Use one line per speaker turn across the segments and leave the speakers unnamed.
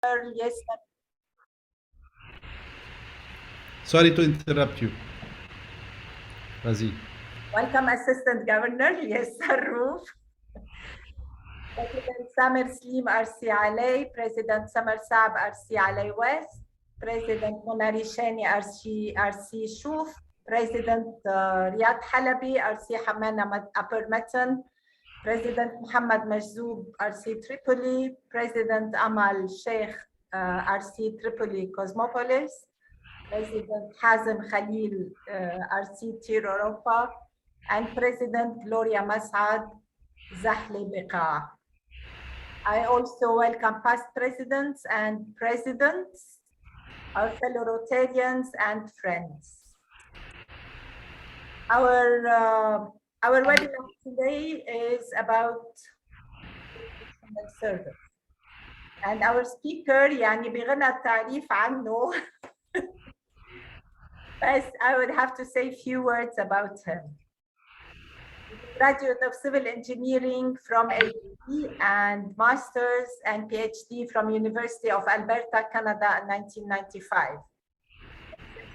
Yes, sir.
Sorry to interrupt you, Razi.
Welcome, Assistant Governor. Yes, sir. Roof. President Samer Slim RC Alay, President Samer Saab RC Alay West, President Monari Shani RC Shuf, President Riyad Halabi RC Hamana Upper Matan, President Muhammad Majzoub RC Tripoli, President Amal Sheikh RC Tripoli Cosmopolis, President Hazem Khalil RC Tir Europa, and President Gloria Masad Zahli Biqa. I also welcome past presidents and presidents, our fellow Rotarians and friends. Our webinar today is about vocational service. And our speaker, يعني بغنى التعريف عنه. But I would have to say a few words about him. Graduate of Civil Engineering from AUB and Masters and PhD from University of Alberta, Canada in 1995.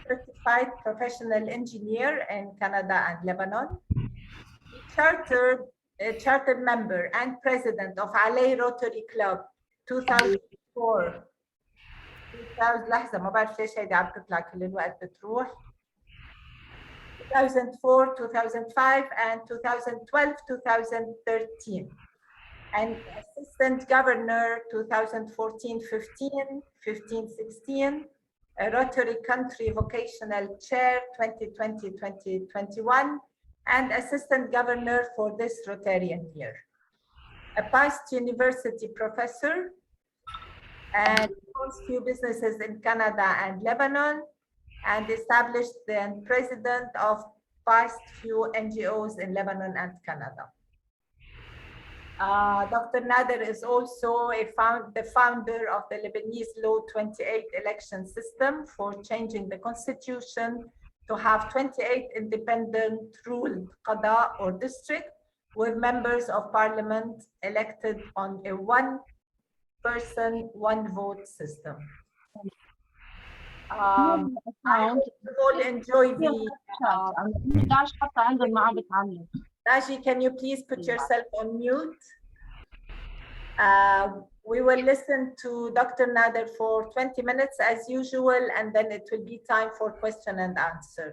Certified Professional Engineer in Canada and Lebanon. Chartered member and President of Alay Rotary Club 2004. 2000 لحظة ما بعرف ليش هيدي عم تطلع كل الوقت بتروح. 2004, 2005, and 2012, 2013. And Assistant Governor 2014, 15, 15, 16, a Rotary Country Vocational Chair 2020, 2021, and Assistant Governor for this Rotarian year. A past university professor and owns few businesses in Canada and Lebanon, and established the president of past few NGOs in Lebanon and Canada. Dr. Nader is also the founder of the Lebanese Law 28 election system for changing the constitution to have 28 independent ruled qada or district with members of parliament elected on a one person, one vote system. I hope you all enjoy the Raji, can you please put yourself on mute? We will listen to Dr. Nader for 20 minutes as usual, and then it will be time for question and answer.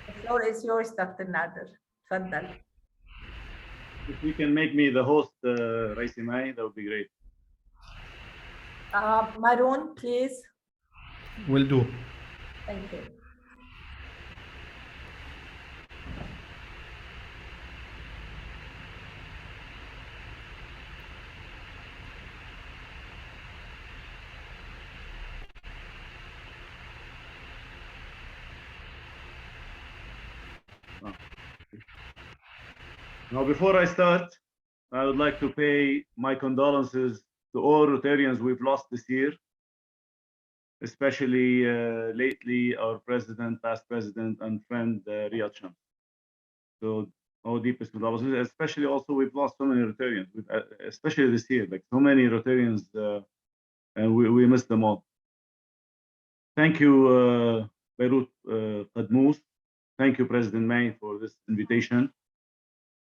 The floor is yours, Dr. Nader. Tfaddal.
If you can make me the host, Raisi Mai, that would be great.
Maroon, please.
Will do.
Thank you.
Now, before I start, I would like to pay my condolences to all Rotarians we've lost this year, especially lately our president, past president, and friend Riyad Shams. So our deepest condolences, especially also we've lost so many Rotarians, especially this year, like so many Rotarians, and we miss them all. Thank you, Beirut Qadmous. Thank you, President May, for this invitation.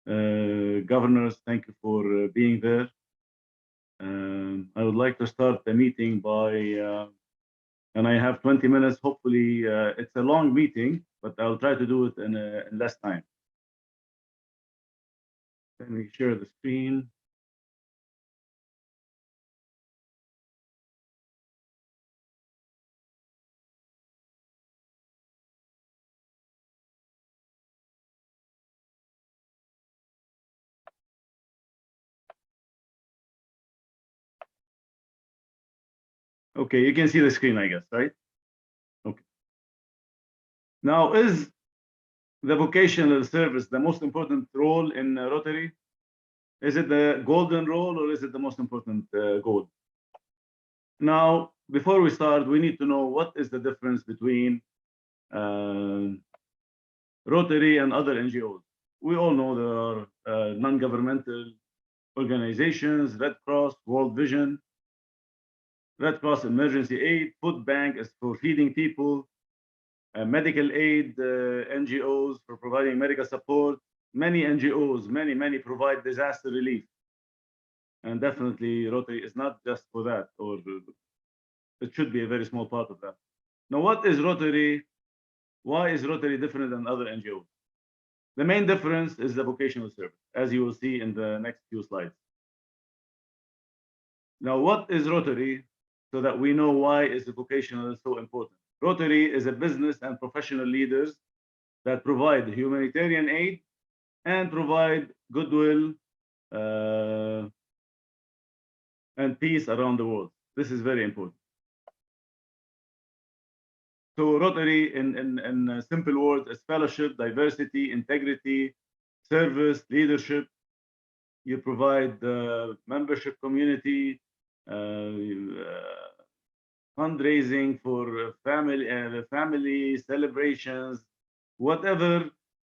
Governors, thank you for being there. I would like to start the meeting by, and I have 20 minutes. Hopefully, it's a long meeting, but I'll try to do it in less time. Let me share the screen. Okay, you can see the screen, I guess, right? Okay. Now, is the vocational service the most important role in Rotary? Is it the golden role or is it the most important goal? Now, before we start, we need to know what is the difference between Rotary and other NGOs. We all know there are non-governmental organizations, Red Cross, World Vision, Red Cross emergency aid, food bank is for feeding people, medical aid NGOs for providing medical support. Many NGOs, many provide disaster relief. And definitely Rotary is not just for that, or it should be a very small part of that. Now, what is Rotary? Why is Rotary different than other NGOs? The main difference is the vocational service, as you will see in the next few slides. Now, what is Rotary? So that we know why is the vocational so important. Rotary is a business and professional leaders that provide humanitarian aid and provide goodwill and peace around the world. This is very important. So Rotary, in simple words, is fellowship, diversity, integrity, service, leadership. You provide membership community, fundraising for family celebrations, whatever.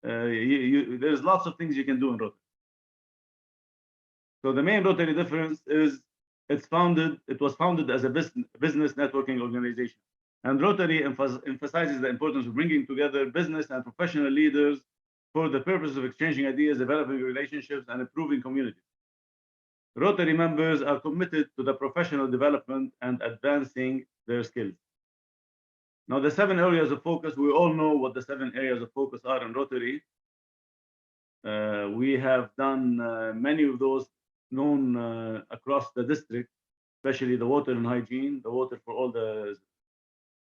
There's lots of things you can do in Rotary. So the main Rotary difference is it was founded as a business networking organization. And Rotary emphasizes the importance of bringing together business and professional leaders for the purpose of exchanging ideas, developing relationships, and improving communities. Rotary members are committed to the professional development and advancing their skills. Now, the 7 areas of focus, we all know what the 7 areas of focus are in Rotary. We have done many of those known across the district, especially the water and hygiene, the water for all the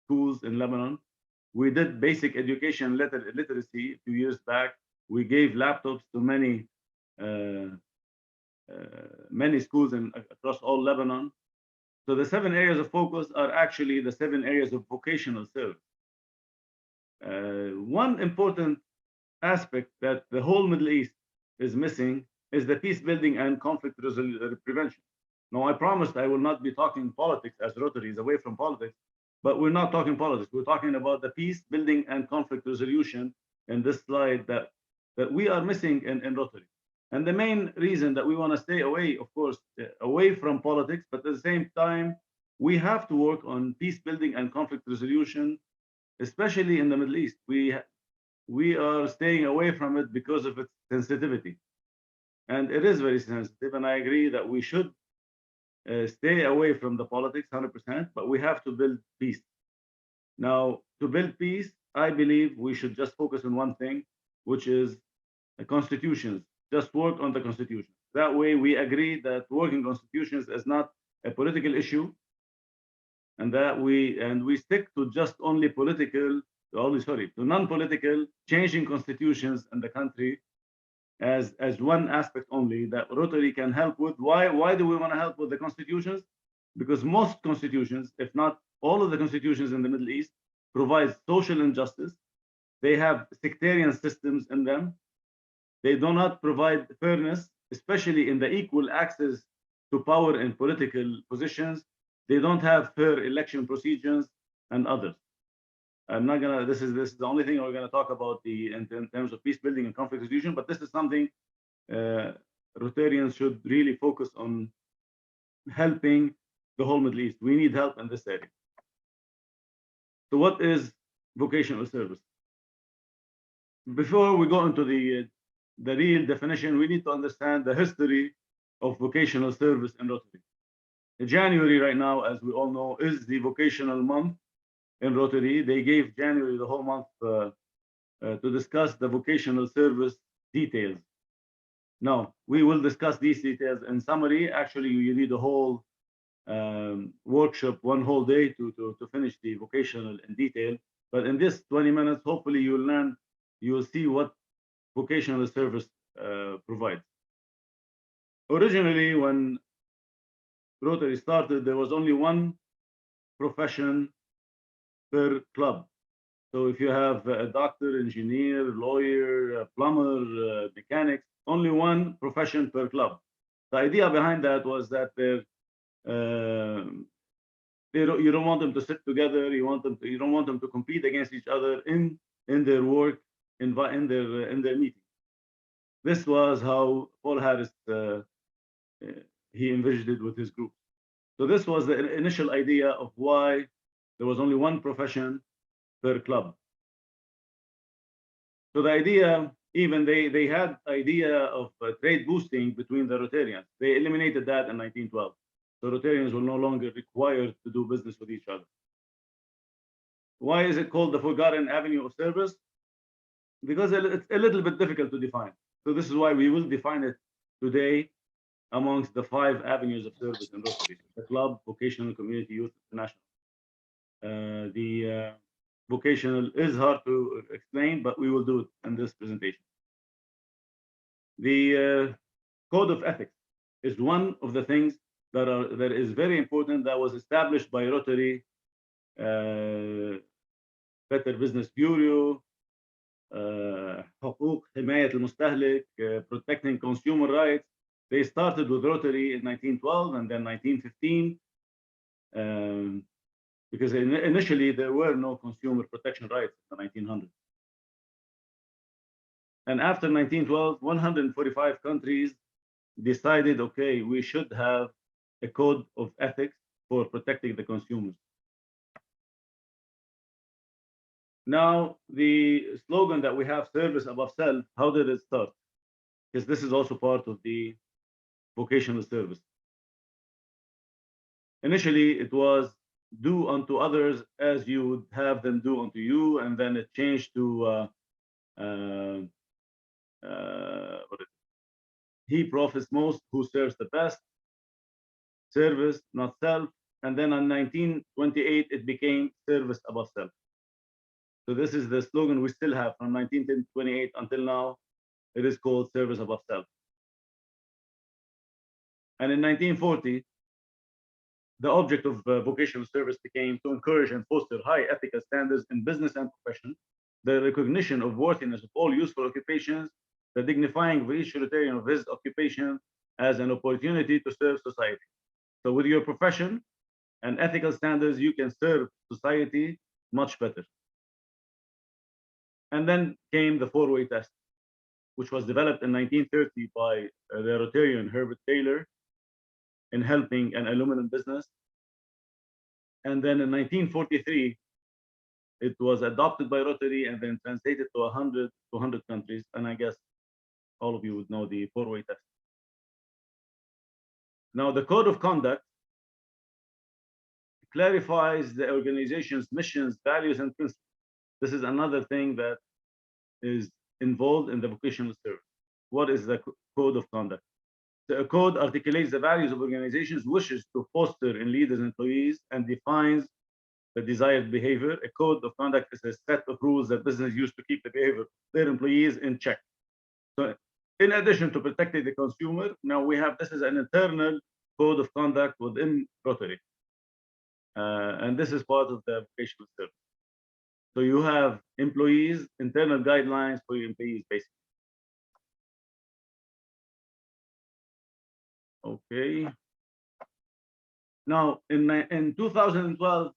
schools in Lebanon. We did basic education literacy a few years back. We gave laptops to many schools across all Lebanon. So the 7 areas of focus are actually the 7 areas of vocational service. One important aspect that the whole Middle East is missing is the peace building and conflict prevention. Now, I promised I will not be talking politics as Rotary is away from politics, but we're not talking politics. We're talking about the peace building and conflict resolution in this slide that we are missing in Rotary. And the main reason that we want to stay away, of course, away from politics, but at the same time, we have to work on peace building and conflict resolution, especially in the Middle East. We are staying away from it because of its sensitivity. And it is very sensitive, and I agree that we should stay away from the politics 100%, but we have to build peace. Now, to build peace, I believe we should just focus on one thing, which is the constitutions. Just work on the constitution. That way we agree that working constitutions is not a political issue, and that we stick to just only non-political changing constitutions in the country as one aspect only that Rotary can help with. Why do we want to help with the constitutions? Because most constitutions, if not all of the constitutions in the Middle East, provide social injustice. They have sectarian systems in them. They do not provide fairness, especially in the equal access to power in political positions. They don't have fair election procedures and others. I'm not gonna. This is the only thing we're gonna talk about in terms of peace building and conflict resolution. But this is something Rotarians should really focus on helping the whole Middle East. We need help in this area. So, what is vocational service? Before we go into the real definition, we need to understand the history of vocational service in Rotary. January right now, as we all know, is the vocational month in Rotary. They gave January the whole month to discuss the vocational service details. Now, we will discuss these details in summary. Actually, you need a whole workshop, one whole day to finish the vocational in detail. But in this 20 minutes, hopefully you will learn, you will see what vocational service provides. Originally, when Rotary started, there was only one profession per club. So if you have a doctor, engineer, lawyer, plumber, mechanic, only one profession per club. The idea behind that was that you don't want them to sit together. You don't want them to compete against each other in their work, in their meeting. This was how Paul Harris he envisioned it with his group. So this was the initial idea of why there was only one profession per club. So the idea, even they had idea of trade boosting between the Rotarians. They eliminated that in 1912. So Rotarians were no longer required to do business with each other. Why is it called the Forgotten Avenue of Service? Because it's a little bit difficult to define. So this is why we will define it today amongst the 5 avenues of service in Rotary: the club, vocational, community, youth, international. The vocational is hard to explain, but we will do it in this presentation. The code of ethics is one of the things that is very important, that was established by Rotary, Better Business Bureau, حقوق حماية المستهلك, protecting consumer rights. They started with Rotary in 1912 and then 1915, because initially there were no consumer protection rights in the 1900s. And after 1912, 145 countries decided, okay, we should have a code of ethics for protecting the consumers. Now, the slogan that we have, service above self, how did it start? Because this is also part of the vocational service. Initially, it was do unto others as you would have them do unto you, and then it changed to he profits most who serves the best, service, not self. And then in 1928, it became service above self. So this is the slogan we still have from 1928 until now. It is called service above self. And in 1940, the object of vocational service became to encourage and foster high ethical standards in business and profession, the recognition of worthiness of all useful occupations, the dignifying of each Rotarian of his occupation as an opportunity to serve society. So with your profession and ethical standards, you can serve society much better. And then came the 4-way test, which was developed in 1930 by the Rotarian Herbert Taylor in helping an aluminum business. And then in 1943, it was adopted by Rotary and then translated to 100 countries. And I guess all of you would know the 4-way test. Now, the code of conduct clarifies the organization's missions, values, and principles. This is another thing that is involved in the vocational service. What is the code of conduct? The code articulates the values of organizations, wishes to foster in leaders and employees, and defines the desired behavior. A code of conduct is a set of rules that business use to keep the behavior of their employees in check. So in addition to protecting the consumer, now we have, this is an internal code of conduct within Rotary. And this is part of the vocational service. So you have employees, internal guidelines for your employees, basically. Okay. Now, in 2012,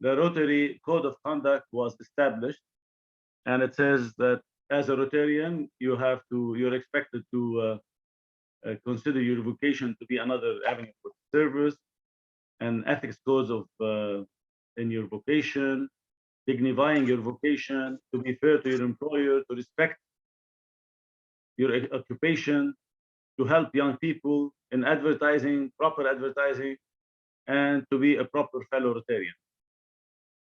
the Rotary Code of Conduct was established, and it says that as a Rotarian, you're expected to consider your vocation to be another avenue for service, and ethics codes of in your vocation, dignifying your vocation, to be fair to your employer, to respect your occupation, to help young people in advertising, proper advertising, and to be a proper fellow Rotarian.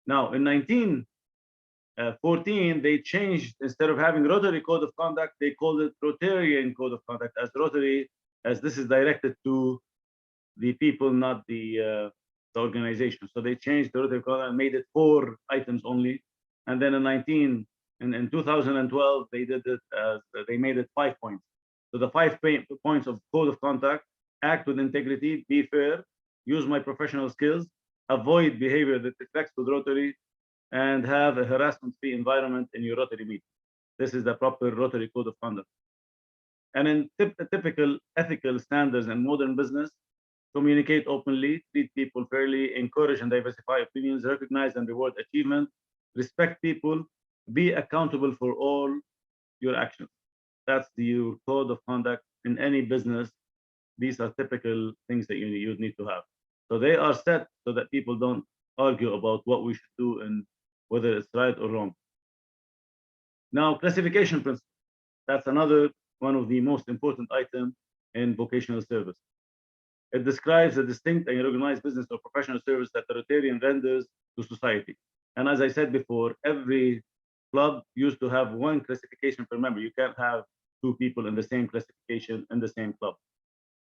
Now, in 1914, they changed, instead of having Rotary Code of Conduct, they called it Rotarian Code of Conduct, as Rotary, as this is directed to the people, not the organization. So they changed the Rotary Code and made it 4 items only. And then in 2012, they did it as, they made it 5 points. So the 5 points of Code of Conduct: act with integrity, be fair, use my professional skills, avoid behavior that reflects with Rotary, and have a harassment-free environment in your Rotary meeting. This is the proper Rotary Code of Conduct. And in typical ethical standards in modern business: communicate openly, treat people fairly, encourage and diversify opinions, recognize and reward achievement, respect people, be accountable for all your actions. That's your code of conduct in any business. These are typical things that you need to have. So they are set so that people don't argue about what we should do and whether it's right or wrong. Now, classification principle. That's another one of the most important items in vocational service. It describes a distinct and recognized business or professional service that the Rotarian renders to society. And as I said before, every club used to have one classification per member. You can't have two people in the same classification in the same club.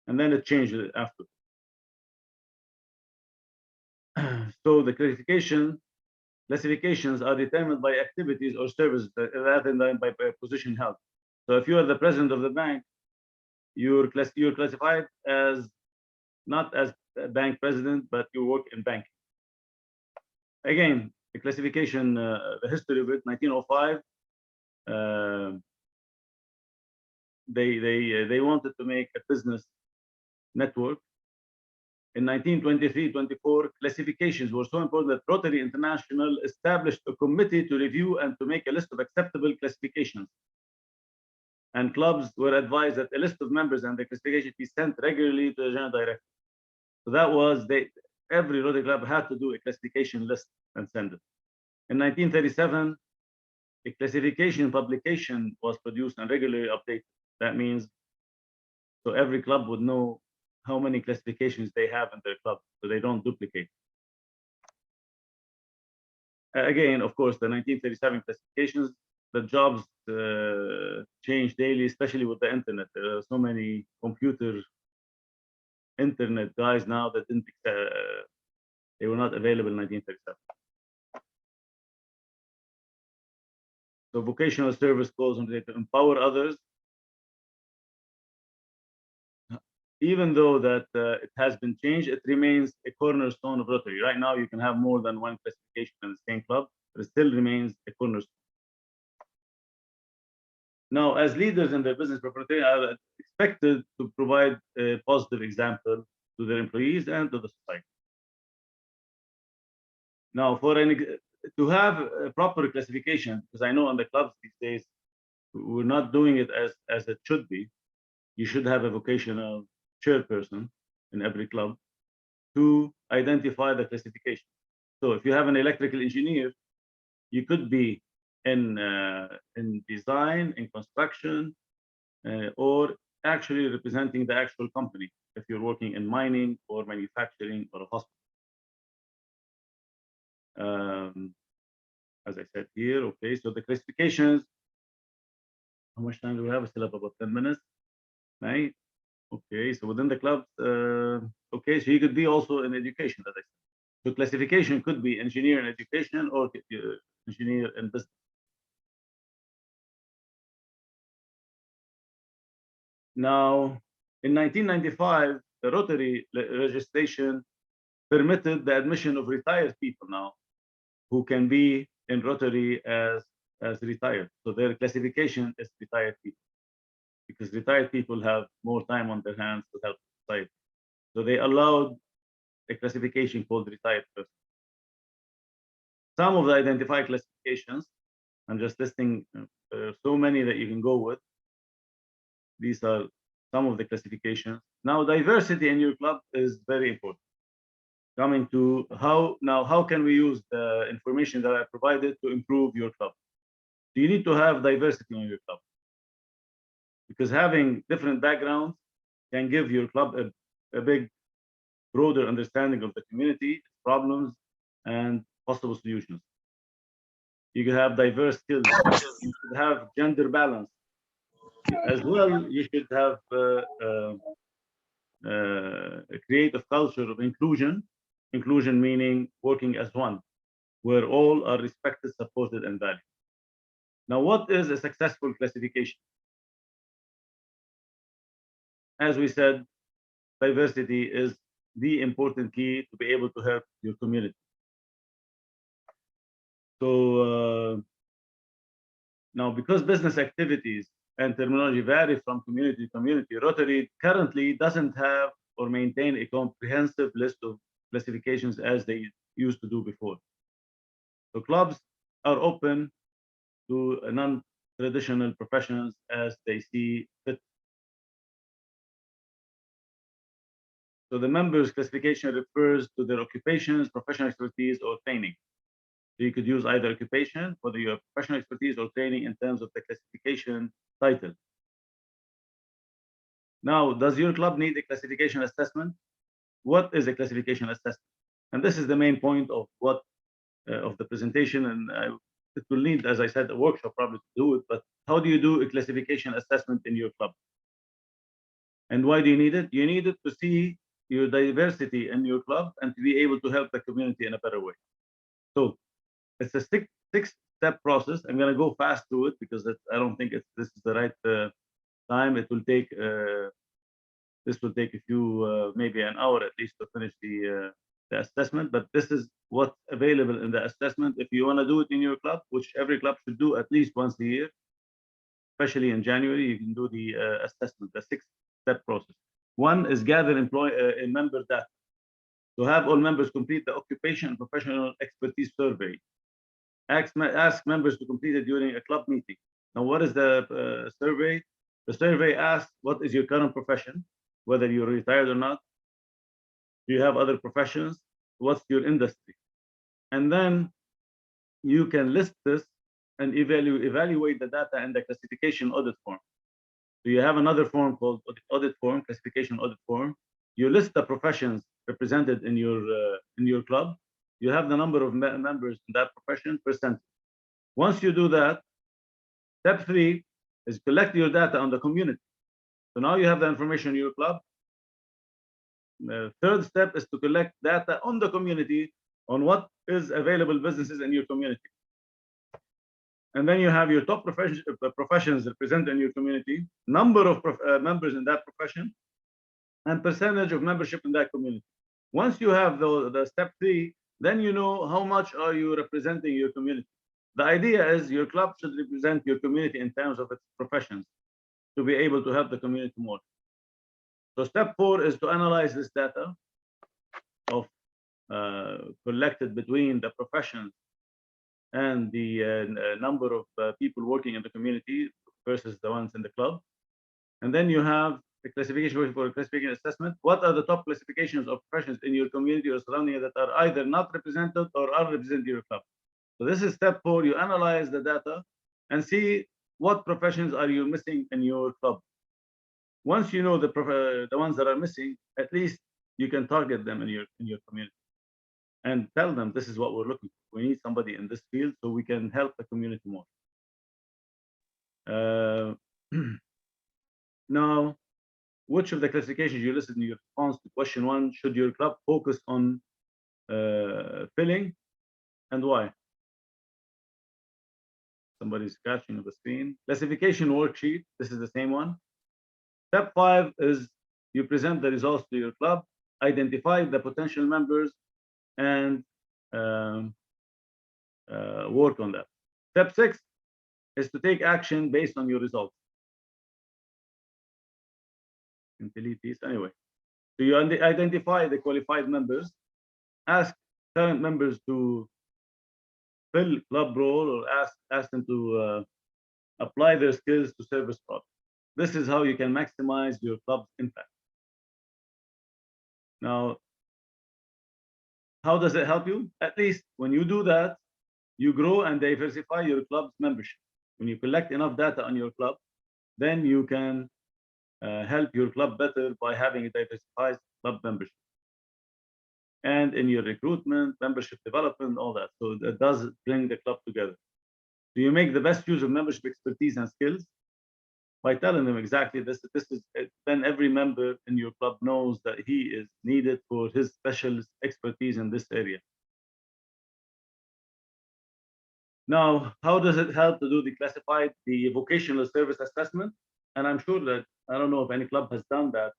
And then it changed after. So the classifications are determined by activities or services rather than by position held. So if you are the president of the bank, you're classified as not as a bank president, but you work in banking. Again, the classification, the history of it, 1905, they wanted to make a business network. In 1923-24, classifications were so important that Rotary International established a committee to review and to make a list of acceptable classifications. And clubs were advised that a list of members and the classification be sent regularly to the general director. So that was, every Rotary club had to do a classification list and send it. In 1937, a classification publication was produced and regularly updated. That means, so every club would know how many classifications they have in their club, so they don't duplicate. Again, of course, the 1937 classifications, the jobs change daily, especially with the internet. There are so many internet guys now that didn't, they were not available in 1937. So vocational service goes on to empower others. Even though that it has been changed, it remains a cornerstone of Rotary. Right now, you can have more than one classification in the same club, but it still remains a cornerstone. Now, as leaders in their business proprietary are expected to provide a positive example to their employees and to the society. Now, to have a proper classification, because I know in the clubs these days, we're not doing it as it should be. You should have a vocational chairperson in every club to identify the classification. So if you have an electrical engineer, you could be in design, in construction, or actually representing the actual company if you're working in mining or manufacturing or a hospital. As I said here, okay, so the classifications, how much time do we have? We still have about 10 minutes, right? Okay, so within the clubs, okay, so you could be also in education, as I said. So classification could be engineer in education or engineer in business. Now, in 1995, the Rotary legislation permitted the admission of retired people now who can be in Rotary as retired. So their classification is retired people, because retired people have more time on their hands to help society. So they allowed a classification called retired person. Some of the identified classifications, I'm just listing so many that you can go with. These are some of the classifications. Now, diversity in your club is very important. Coming to how can we use the information that I provided to improve your club? So you need to have diversity in your club, because having different backgrounds can give your club a big, broader understanding of the community, its problems, and possible solutions. You can have diverse skills. You should have gender balance. As well, you should have a creative culture of inclusion. Inclusion meaning working as one, where all are respected, supported, and valued. Now, what is a successful classification? As we said, diversity is the important key to be able to help your community. So now, because business activities and terminology vary from community to community, Rotary currently doesn't have or maintain a comprehensive list of classifications as they used to do before. So clubs are open to non-traditional professions as they see fit. So the members classification refers to their occupations, professional expertise, or training. So you could use either occupation for your professional expertise or training in terms of the classification title. Now, does your club need a classification assessment? What is a classification assessment? And this is the main point of what of the presentation, and it will need, as I said, a workshop probably to do it. But how do you do a classification assessment in your club? And why do you need it? You need it to see your diversity in your club and to be able to help the community in a better way. So it's a six-step process. I'm going to go fast through it because I don't think this is the right time. It will take this will take a few maybe an hour at least to finish the assessment. But this is what's available in the assessment. If you want to do it in your club, which every club should do at least once a year, especially in January, you can do the assessment, the six-step process. One is gather member data. To have all members complete the occupation and professional expertise survey. Ask members to complete it during a club meeting. Now, what is the survey? The survey asks, what is your current profession, whether you're retired or not? Do you have other professions? What's your industry? And then you can list this and evaluate the data in the classification audit form. So you have another form called audit form, classification audit form. You list the professions represented in your club. You have the number of members in that profession percent. Once you do that, step 3 is collect your data on the community. So now you have the information in your club. The third step is to collect data on the community on what is available businesses in your community. And then you have your top professions represented in your community, number of members in that profession, and percentage of membership in that community. Once you have the step 3, then you know how much are you representing your community. The idea is your club should represent your community in terms of its professions to be able to help the community more. So step 4 is to analyze this data of collected between the professions and the number of people working in the community versus the ones in the club. And then you have a classification for a classification assessment. What are the top classifications of professions in your community or surrounding that are either not represented or are represented in your club? So this is step 4. You analyze the data and see what professions are you missing in your club. Once you know the ones that are missing, at least you can target them in your community and tell them this is what we're looking for. We need somebody in this field so we can help the community more. Now, which of the classifications you listed in your response to question 1 should your club focus on filling, and why? Somebody's scratching on the screen. Classification worksheet, this is the same one. Step 5 is you present the results to your club, identify the potential members, and work on that. Step 6 is to take action based on your results. You can delete these anyway. So you identify the qualified members, ask current members to fill club role, or ask them to apply their skills to service projects. This is how you can maximize your club's impact. Now, how does it help you? At least when you do that, you grow and diversify your club's membership. When you collect enough data on your club, then you can help your club better by having a diversified club membership. And in your recruitment, membership development, all that. So that does bring the club together. So you make the best use of membership expertise and skills by telling them exactly this is, then every member in your club knows that he is needed for his special expertise in this area. Now, how does it help to do the vocational service assessment? And I'm sure that, I don't know if any club has done that,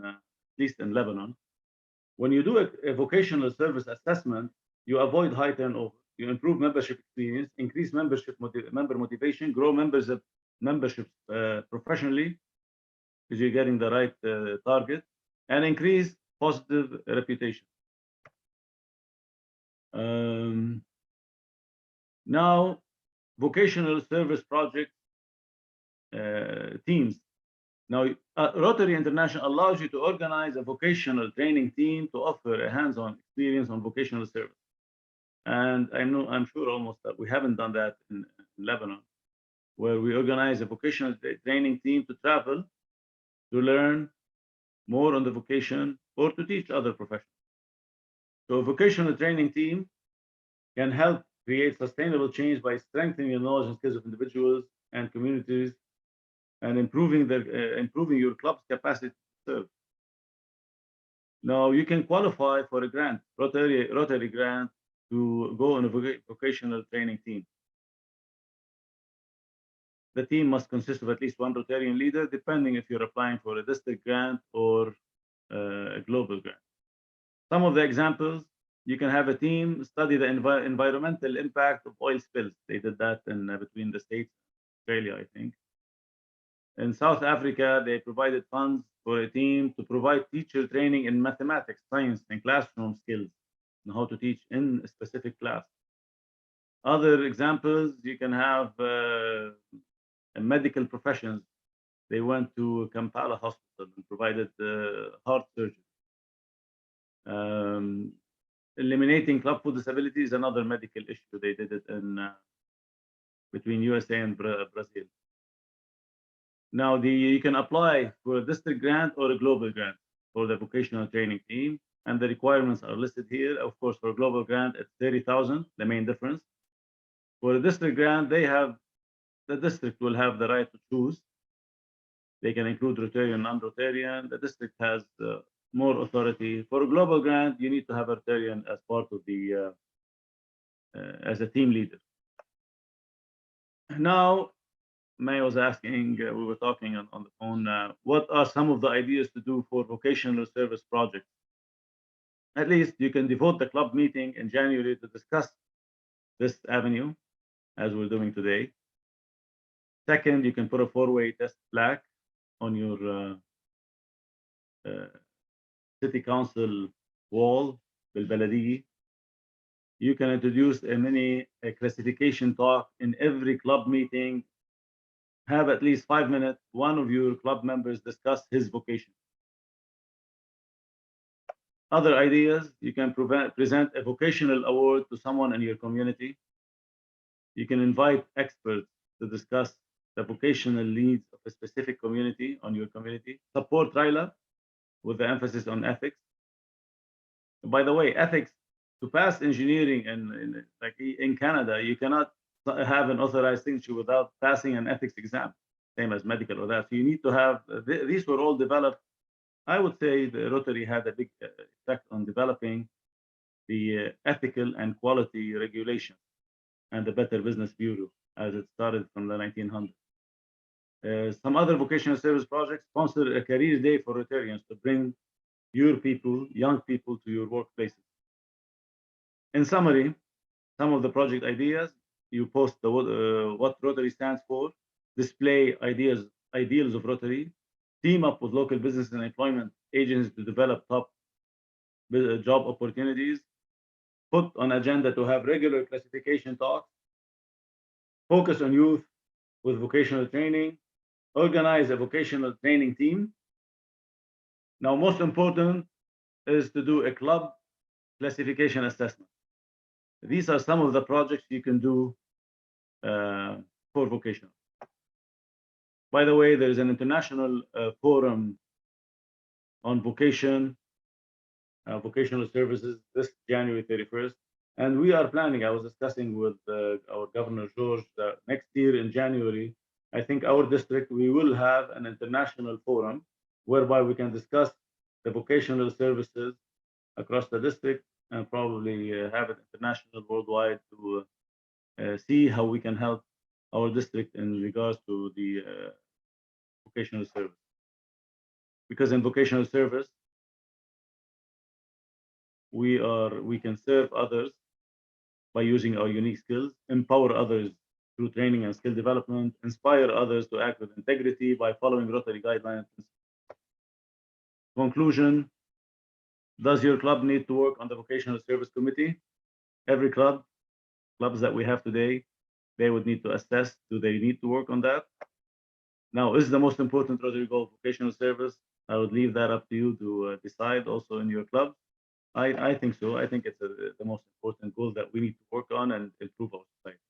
at least in Lebanon. When you do a vocational service assessment, you avoid high turnover, you improve membership experience, increase member motivation, grow membership professionally, because you're getting the right target, and increase positive reputation. Now, vocational service project teams Now, Rotary International allows you to organize a vocational training team to offer a hands-on experience on vocational service. And I'm sure almost that we haven't done that in Lebanon, where we organize a vocational training team to travel, to learn more on the vocation, or to teach other professions. So a vocational training team can help create sustainable change by strengthening the knowledge and skills of individuals and communities, and improving your club's capacity to serve. Now you can qualify for a grant, Rotary grant, to go on a vocational training team. The team must consist of at least one Rotarian leader, depending if you're applying for a district grant or a global grant. Some of the examples: you can have a team study the environmental impact of oil spills. They did that in between the States and Australia, I think. In South Africa, they provided funds for a team to provide teacher training in mathematics, science, and classroom skills, and how to teach in a specific class. Other examples, you can have medical professions. They went to Kampala Hospital and provided heart surgery. Eliminating club food disability is another medical issue. They did it in between USA and Brazil. Now, you can apply for a district grant or a global grant for the vocational training team, and the requirements are listed here. Of course, for a global grant, it's 30,000, the main difference. For a district grant, the district will have the right to choose. They can include Rotarian, non-Rotarian. The district has more authority. For a global grant, you need to have a Rotarian as part of the, as a team leader. Now, May was asking, we were talking on the phone, what are some of the ideas to do for vocational service projects? At least you can devote the club meeting in January to discuss this avenue, as we're doing today. Second, you can put a 4-way test plaque on your city council wall, بالبلدية. You can introduce a mini classification talk in every club meeting. Have at least 5 minutes, one of your club members discuss his vocation. Other ideas: you can present a vocational award to someone in your community. You can invite experts to discuss the vocational needs of a specific community on your community. Support RILA with the emphasis on ethics. By the way, ethics, to pass engineering like in Canada, you cannot have an authorized signature without passing an ethics exam, same as medical or that. So you need to have, these were all developed. I would say the Rotary had a big effect on developing the ethical and quality regulation and the Better Business Bureau, as it started from the 1900s. Some other vocational service projects sponsor a career day for Rotarians to bring your people, young people, to your workplaces. In summary, some of the project ideas: you post what Rotary stands for, display ideals of Rotary, team up with local business and employment agencies to develop top job opportunities, put on agenda to have regular classification talks, focus on youth with vocational training, organize a vocational training team. Now, most important is to do a club classification assessment. These are some of the projects you can do for vocational. By the way, there is an international forum on vocational services this January 31st. And we are planning, I was discussing with our Governor George, that next year in January, I think our district, we will have an international forum whereby we can discuss the vocational services across the district, and probably have it international, worldwide, to see how we can help our district in regards to the vocational service. Because in vocational service, we can serve others by using our unique skills, empower others through training and skill development, inspire others to act with integrity by following Rotary guidelines. Conclusion: does your club need to work on the vocational service committee? Every clubs that we have today, they would need to assess, do they need to work on that? Now, is the most important Rotary goal vocational service? I would leave that up to you to decide also in your club. I think so. I think it's the most important goal that we need to work on and improve our society.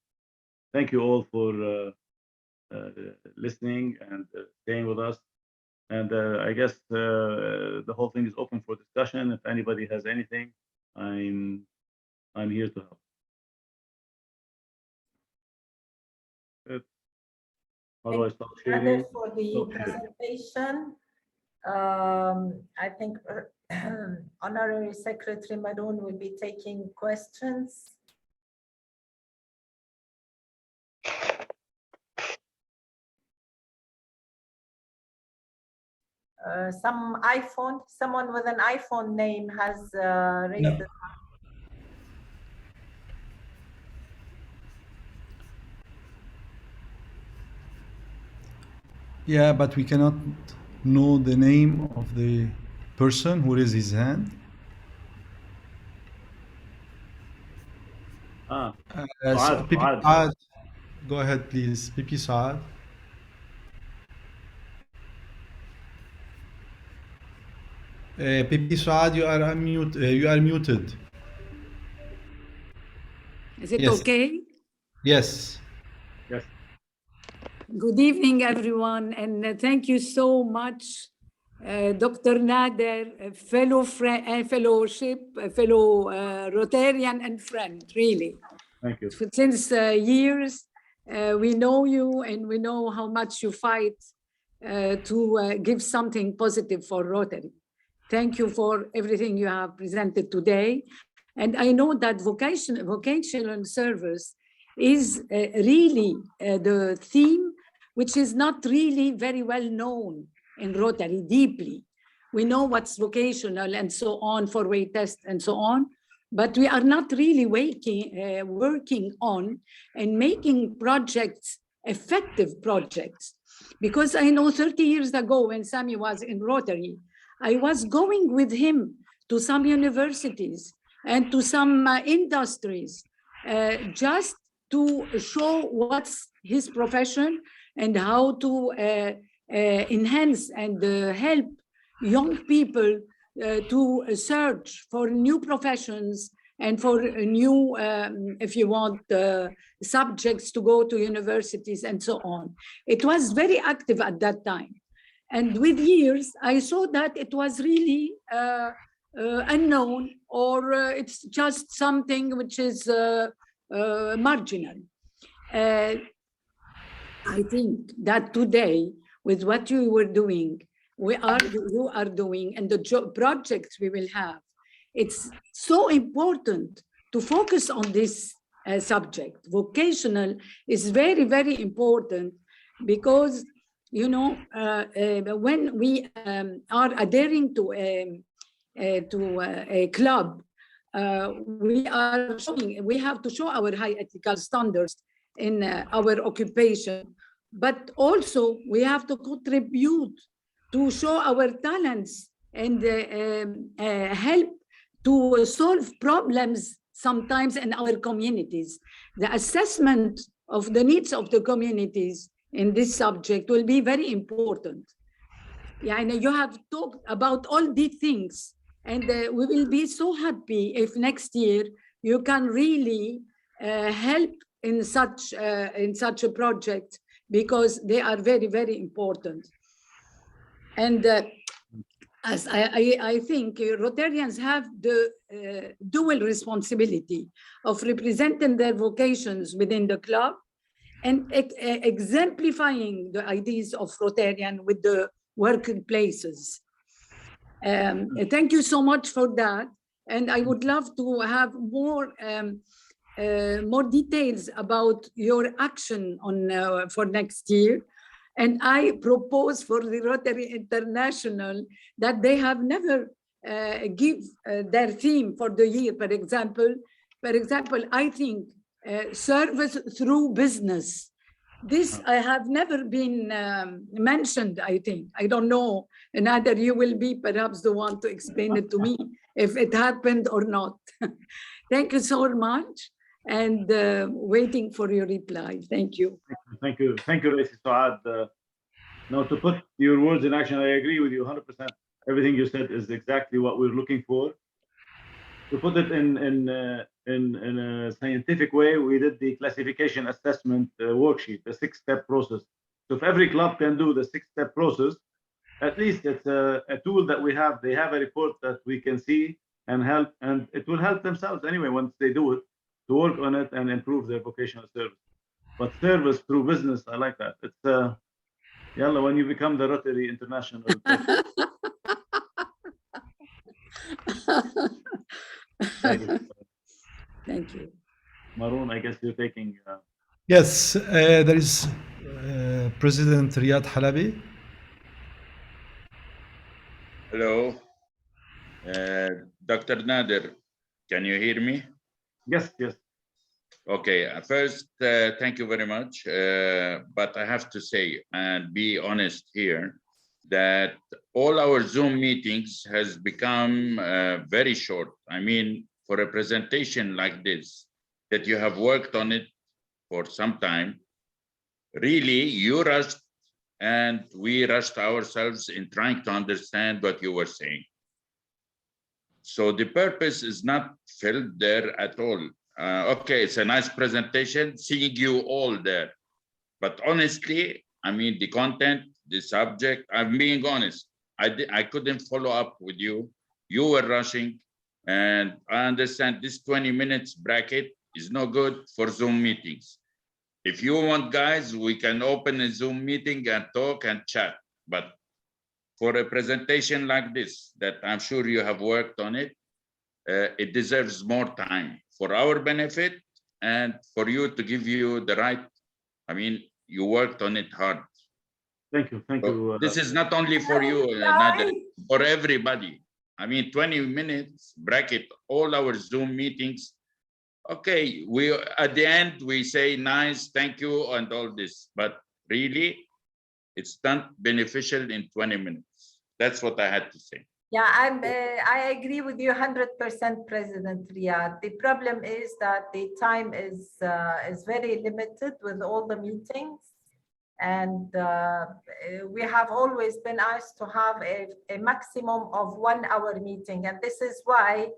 Thank you all for listening and staying with us. And I guess the whole thing is open for discussion. If anybody has anything, I'm here to help. Good. How do I start sharing?
Nader, for the presentation. I think Honorary Secretary Maroon will be taking questions. Someone with an iPhone name has raised the
Yeah, but we cannot know the name of the person who raised his hand.
Saad,
Pipi
Saad.
Saad. Go ahead, please. Pipi Saad. Pipi Saad, you are unmute. You are muted.
Is it
Yes.
okay?
Yes.
Yes.
Good evening, everyone, and thank you so much, Dr. Nader, fellow Rotarian and friend, really.
Thank you.
Since years, we know you and we know how much you fight to give something positive for Rotary. Thank you for everything you have presented today. And I know that vocational service is really the theme which is not really very well known in Rotary deeply. We know what's vocational and so on, four-way test and so on, but we are not really working on and making projects, effective projects. Because I know 30 years ago when Sami was in Rotary, I was going with him to some universities and to some industries just to show what's his profession and how to enhance and help young people to search for new professions and for new, if you want, subjects to go to universities and so on. It was very active at that time. And with years, I saw that it was really unknown, or it's just something which is marginal. I think that today, with what you were doing, you are doing, and the projects we will have, it's so important to focus on this subject. Vocational is very, very important because, you know, when we are adhering to a club, we have to show our high ethical standards in our occupation, but also we have to contribute to show our talents and help to solve problems sometimes in our communities. The assessment of the needs of the communities in this subject will be very important. Yeah, and you have talked about all these things, and we will be so happy if next year you can really help in such a project, because they are very, very important. And as I think Rotarians have the dual responsibility of representing their vocations within the club and exemplifying the ideas of Rotarian with the workplaces. Thank you so much for that. And I would love to have more details about your action on for next year. And I propose for the Rotary International that they have never give their theme for the year. For example, I think service through business. This I have never been mentioned, I think. I don't know, Nader, you will be perhaps the one to explain it to me if it happened or not. Thank you so much, and waiting for your reply. Thank you.
Thank you. Thank you, Raisi Saad. Now, to put your words in action, I agree with you 100%. Everything you said is exactly what we're looking for. To put it in a scientific way, we did the classification assessment worksheet, the 6-step process. So if every club can do the 6-step process, at least it's a tool that we have. They have a report that we can see and help, and it will help themselves anyway once they do it, to work on it and improve their vocational service. But service through business, I like that. It's yalla, when you become the Rotary International.
Thank you.
Maroon, I guess you're taking.
Yes, there is President Riyad Halabi.
Hello, Dr. Nader, can you hear me?
Yes, yes.
Okay, first, thank you very much. But I have to say and be honest here that all our Zoom meetings has become very short. I mean, for a presentation like this, that you have worked on it for some time, really, you rushed and we rushed ourselves in trying to understand what you were saying. So the purpose is not filled there at all. Okay, it's a nice presentation, seeing you all there. But honestly, I mean, the content, the subject, I'm being honest. I couldn't follow up with you. You were rushing, and I understand this 20 minutes bracket is no good for Zoom meetings. If you want, guys, we can open a Zoom meeting and talk and chat. But for a presentation like this, that I'm sure you have worked on it, it deserves more time for our benefit and for you to give you the right. I mean, you worked on it hard.
Thank you, thank you.
This is not only for you, Nader, for everybody. I mean, 20 minutes bracket, all our Zoom meetings. Okay, we at the end, we say nice, thank you, and all this, but really, it's not beneficial in 20 minutes. That's what I had to say.
Yeah, I agree with you 100%, President Riyad. The problem is that the time is very limited with all the meetings. And we have always been asked to have a maximum of 1 hour meeting. And this is why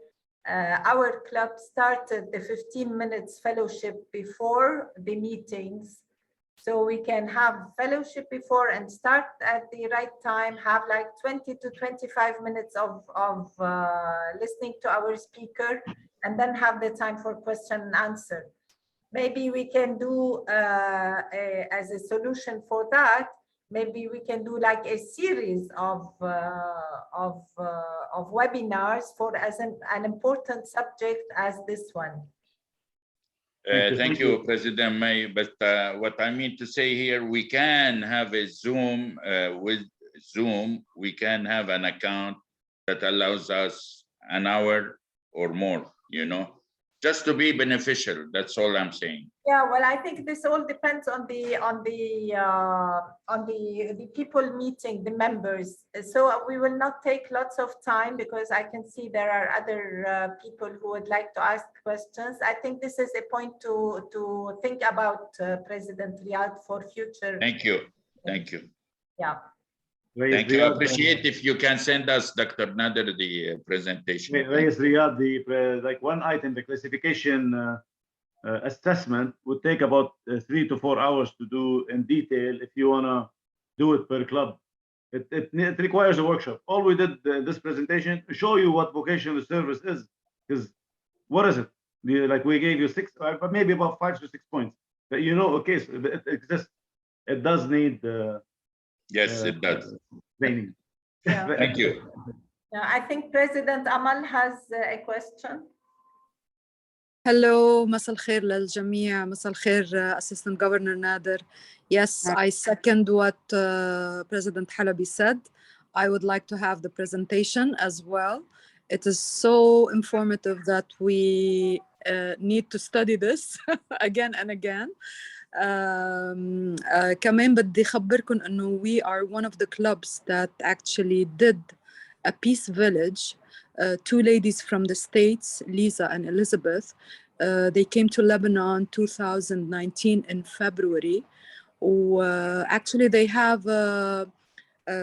our club started the 15 minutes fellowship before the meetings. So we can have fellowship before and start at the right time, have like 20 to 25 minutes of listening to our speaker, and then have the time for question and answer. Maybe we can do as a solution for that, maybe we can do like a series of webinars for as an important subject as this one.
Thank you, President May. But what I mean to say here, we can have a Zoom with Zoom. We can have an account that allows us an hour or more, you know, just to be beneficial. That's all I'm saying.
Yeah, well, I think this all depends on the people meeting, the members. So we will not take lots of time because I can see there are other people who would like to ask questions. I think this is a point to think about, President Riyad, for future.
Thank you. Thank you.
Yeah.
Thank you. I appreciate if you can send us, Dr. Nader, the presentation.
Riyad, like one item, the classification assessment would take about 3 to 4 hours to do in detail if you want to do it per club. It requires a workshop. All we did in this presentation, show you what vocational service is, because what is it? Like we gave you 6, but maybe about 5 to 6 points. But you know, okay, so it exists. It does need.
Yes, it does.
Training.
Yeah.
Thank you.
Yeah, I think President Amal has a question.
Hello, مساء الخير للجميع. مساء الخير, Assistant Governor Nader. Yes, I second what President Halabi said. I would like to have the presentation as well. It is so informative that we need to study this again and again. كمان بدي خبركم إنه we are one of the clubs that actually did a peace village. 2 ladies from the States, Lisa and Elizabeth, they came to Lebanon 2019 in February. Actually, they have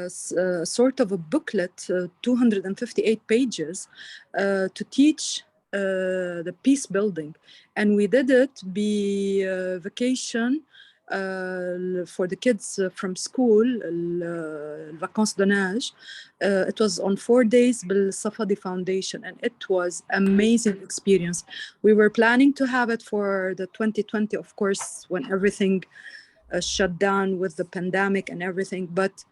sort of a booklet, 258 pages, to teach the peace building. And we did it be vacation for the kids from school, vacances de neige. It was on 4 days بالصفدي Foundation, and it was amazing experience. We were planning to have it for the 2020, of course, when everything shut down with the pandemic and everything, but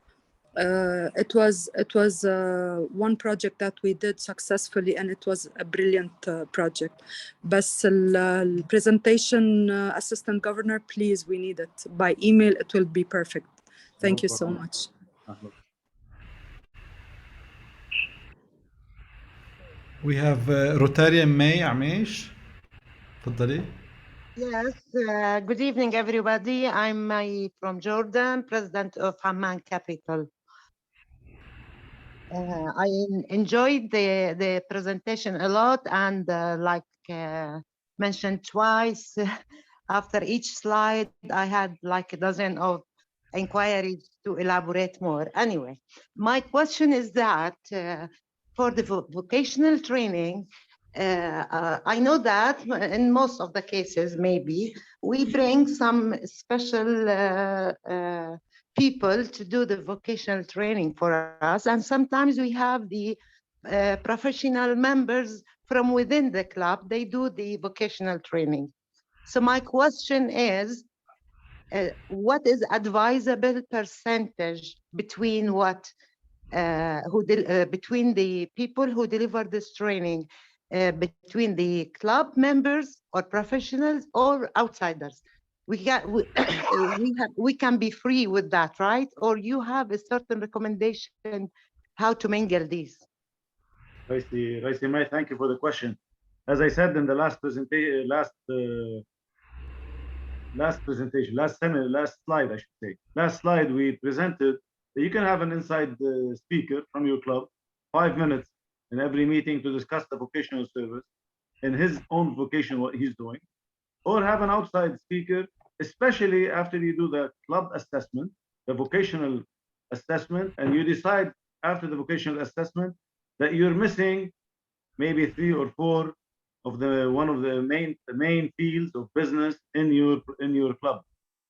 it was one project that we did successfully, and it was a brilliant project. بس presentation, Assistant Governor, please, we need it by email. It will be perfect. Thank you so much.
We have Rotarian May Amesh. تفضلي.
Yes, good evening, everybody. I'm May from Jordan, president of Amman capital. I enjoyed the presentation a lot, and like mentioned twice, after each slide, I had like a dozen of inquiries to elaborate more. Anyway, my question is that for the vocational training, I know that in most of the cases, maybe, we bring some special people to do the vocational training for us. And sometimes we have the professional members from within the club, they do the vocational training. So my question is, what is advisable percentage between between the people who deliver this training, between the club members or professionals or outsiders? We can be free with that, right? Or you have a certain recommendation how to mingle these?
Raisi May, thank you for the question. As I said in the last presentation, last slide, I should say. Last slide, we presented that you can have an inside speaker from your club, 5 minutes in every meeting to discuss the vocational service in his own vocation, what he's doing, or have an outside speaker, especially after you do the club assessment, the vocational assessment, and you decide after the vocational assessment that you're missing maybe 3 or 4 of one of the main fields of business in your club.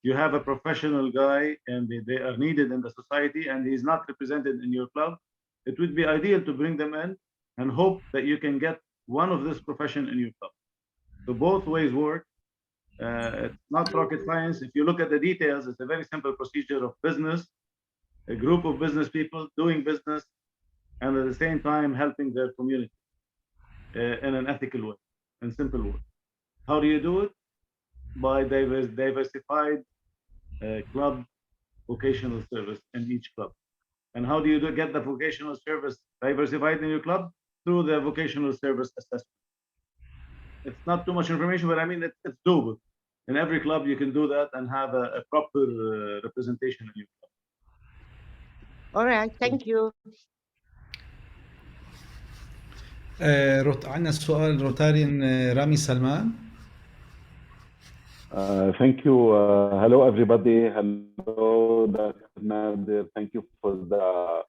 You have a professional guy and they are needed in the society and he's not represented in your club. It would be ideal to bring them in and hope that you can get one of this profession in your club. So both ways work. It's not rocket science. If you look at the details, it's a very simple procedure of business, a group of business people doing business, and at the same time helping their community in an ethical way and simple way. How do you do it? By diversified club vocational service in each club. And how do you get the vocational service diversified in your club? Through the vocational service assessment. It's not too much information, but I mean, it's doable. In every club, you can do that and have a proper representation in your club.
All right, thank you.
عندنا سؤال روتاريان رامي سلمان.
Thank you. Hello, everybody. Hello, Dr. Nader. Thank you for the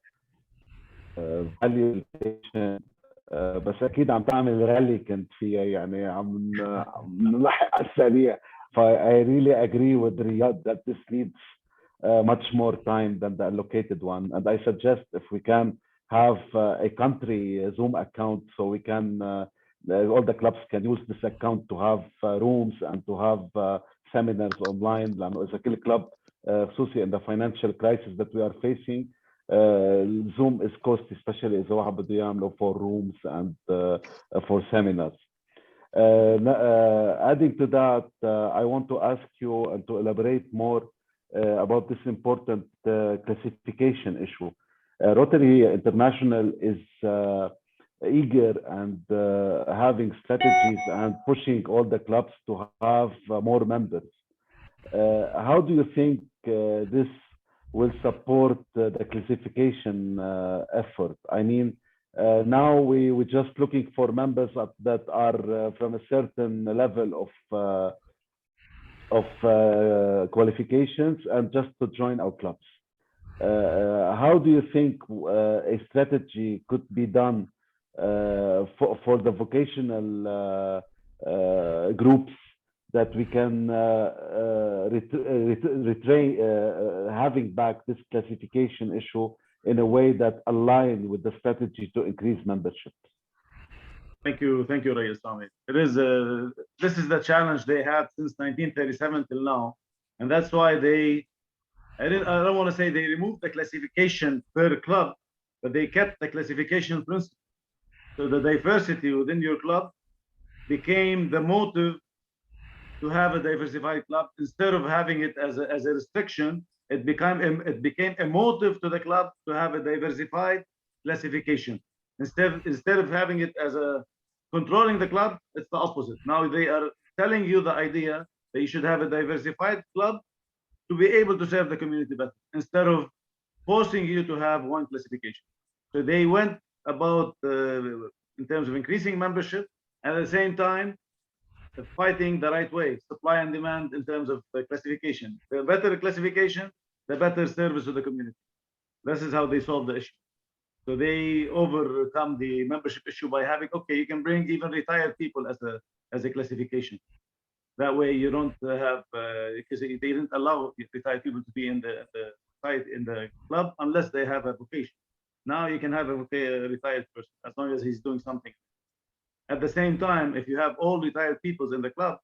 valuation. بس أكيد عم تعمل غالي كنت فيها يعني عم نلحق على السريع. I really agree with Riyad that this needs much more time than the allocated one. And I suggest if we can have a country Zoom account so we can all the clubs can use this account to have rooms and to have seminars online. لأنه إذا كل club خصوصي in the financial crisis that we are facing, Zoom is costly, especially إذا واحد بده يعمله for rooms and for seminars. Adding to that, I want to ask you and to elaborate more about this important classification issue. Rotary International is eager and having strategies and pushing all the clubs to have more members. How do you think this will support the classification effort? I mean, now we're just looking for members that are from a certain level of of qualifications and just to join our clubs. How do you think a strategy could be done for the vocational groups that we can retrain, having back this classification issue in a way that align with the strategy to increase membership?
Thank you, Rayis Sami. It is this is the challenge they had since 1937 till now, and that's why they. I don't want to say they removed the classification per club, but they kept the classification principle. So the diversity within your club became the motive to have a diversified club. Instead of having it as a restriction, it became a motive to the club to have a diversified classification. Instead of having it as a controlling the club, it's the opposite. Now they are telling you the idea that you should have a diversified club to be able to serve the community better, instead of forcing you to have one classification. So they went about in terms of increasing membership, and at the same time fighting the right way, supply and demand in terms of classification. The better classification, the better service to the community. This is how they solve the issue. So they overcome the membership issue by having, okay, you can bring even retired people as a classification. That way you don't have, because they didn't allow retired people to be in the club unless they have a vocation. Now you can have a retired person as long as he's doing something. At the same time, if you have all retired people in the club,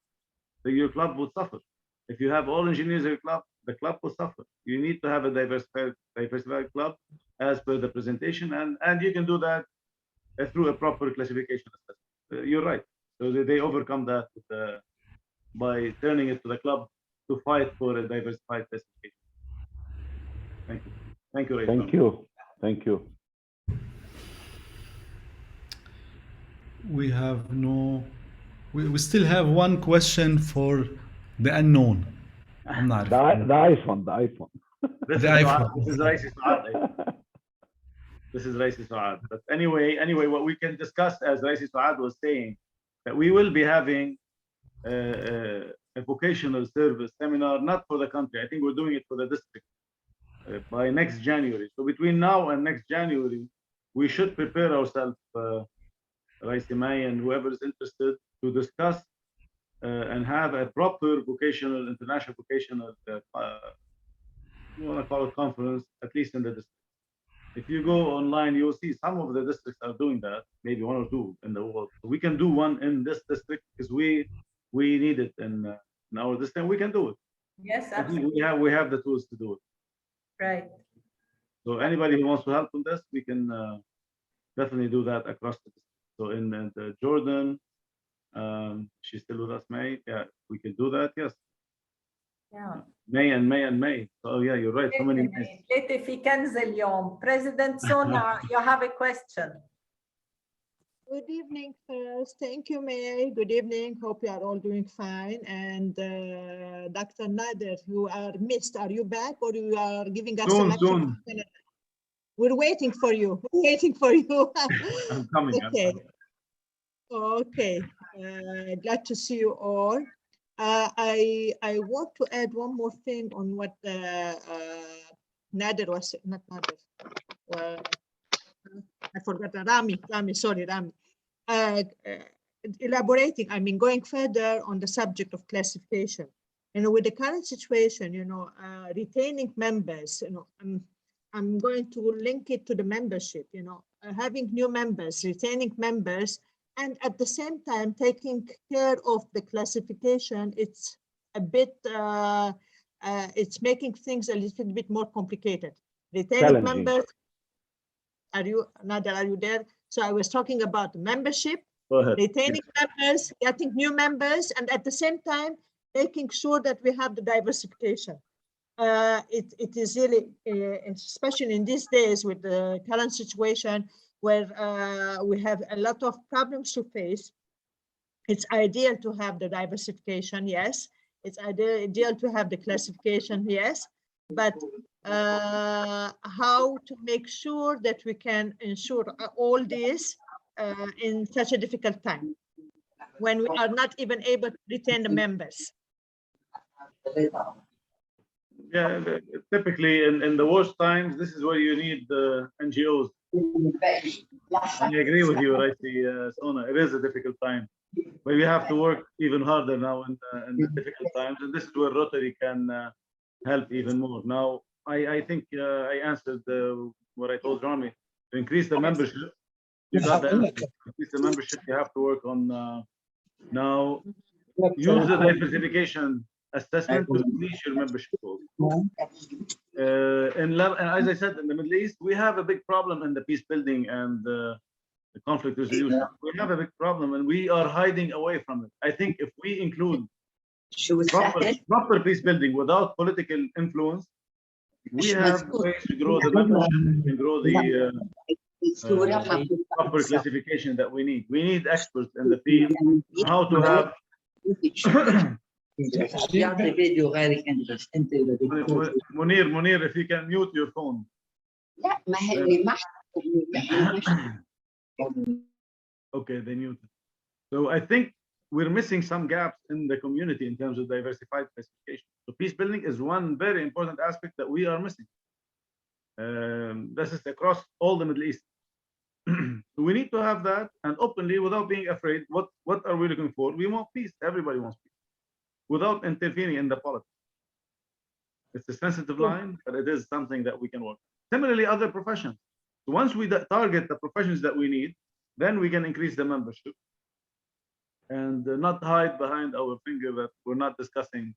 then your club would suffer. If you have all engineers in your club, the club will suffer. You need to have a diversified club as per the presentation, and you can do that through a proper classification assessment. You're right. So they overcome that with, by turning it to the club to fight for a diversified classification. Thank you. Thank you, Ray.
Thank you. Thank you.
We have no. We still have one question for the unknown. I'm not.
The iPhone. The iPhone.
This is Raisi Saad. This is Raisi Saad. But anyway, what we can discuss, as Raisi Saad was saying, that we will be having a vocational service seminar, not for the country. I think we're doing it for the district by next January. So between now and next January, we should prepare ourselves, Raisi May and whoever is interested, to discuss and have a proper vocational, international vocational, you want to call it conference, at least in the district. If you go online, you'll see some of the districts are doing that, maybe one or two in the world. So we can do one in this district because we need it in our district. We can do it.
Yes, absolutely.
We have the tools to do it.
Right.
So anybody who wants to help on this, we can definitely do that across the district. So in Jordan, she's still with us, May. Yeah, we can do that. Yes.
Yeah.
May. So yeah, you're right. So many Mays.
ليتي في كنز اليوم. President Sona, you have a question.
Good evening first. Thank you, May. Good evening. Hope you are all doing fine. And Dr. Nader, you are missed. Are you back or you are giving us a lecture?
Soon.
We're waiting for you. We're waiting for you.
I'm coming.
Okay. Okay. Glad to see you all. I want to add one more thing on what Nader was, not Nader. I forgot Rami, sorry, Rami. Elaborating, I mean, going further on the subject of classification. You know, with the current situation, you know, retaining members, you know, I'm going to link it to the membership, you know, having new members, retaining members, and at the same time, taking care of the classification, it's a bit, it's making things a little bit more complicated. Retaining members, Nader, are you there? So I was talking about membership, retaining members, getting new members, and at the same time, making sure that we have the diversification. It is really, especially in these days with the current situation where we have a lot of problems to face, it's ideal to have the diversification, yes. It's ideal to have the classification, yes. But how to make sure that we can ensure all this in such a difficult time when we are not even able to retain the members.
Yeah, typically in the worst times, this is where you need the NGOs. I agree with you, Raisi, Sona. It is a difficult time, but we have to work even harder now in the difficult times, and this is where Rotary can help even more. Now, I think I answered what I told Rami. To increase the membership, you got the answer. To increase the membership, you have to work on now. Use the diversification assessment to increase your membership goals. And as I said, in the Middle East, we have a big problem in the peace building and the conflict resolution. We have a big problem, and we are hiding away from it. I think if we include proper peace building without political influence, we have ways to grow the membership and grow the proper classification that we need. We need experts in the field on how to have. Munir, if you can mute your phone. Okay, they muted. So I think we're missing some gaps in the community in terms of diversified classification. So peace building is one very important aspect that we are missing. This is across all the Middle East. So we need to have that, and openly, without being afraid. What are we looking for? We want peace. Everybody wants peace, without interfering in the politics. It's a sensitive line, but it is something that we can work. Similarly, other professions. So once we target the professions that we need, then we can increase the membership and not hide behind our finger that we're not discussing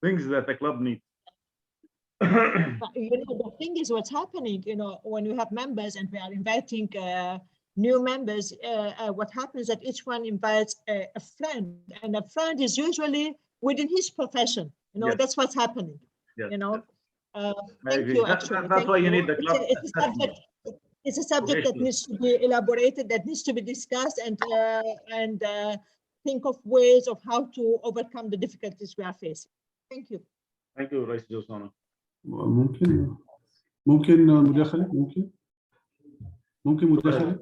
things that the club needs.
The thing is, what's happening, when we have members and we are inviting new members, what happens that each one invites a friend, and a friend is usually within his profession.
Yes.
That's what's happening.
Yes.
Thank you. Actually,
that's why you need the club.
It's a subject that needs to be elaborated, that needs to be discussed, and think of ways of how to overcome the difficulties we are facing. Thank you.
Thank you, Raisi Josana.
ممكن مداخلة ممكن مداخلة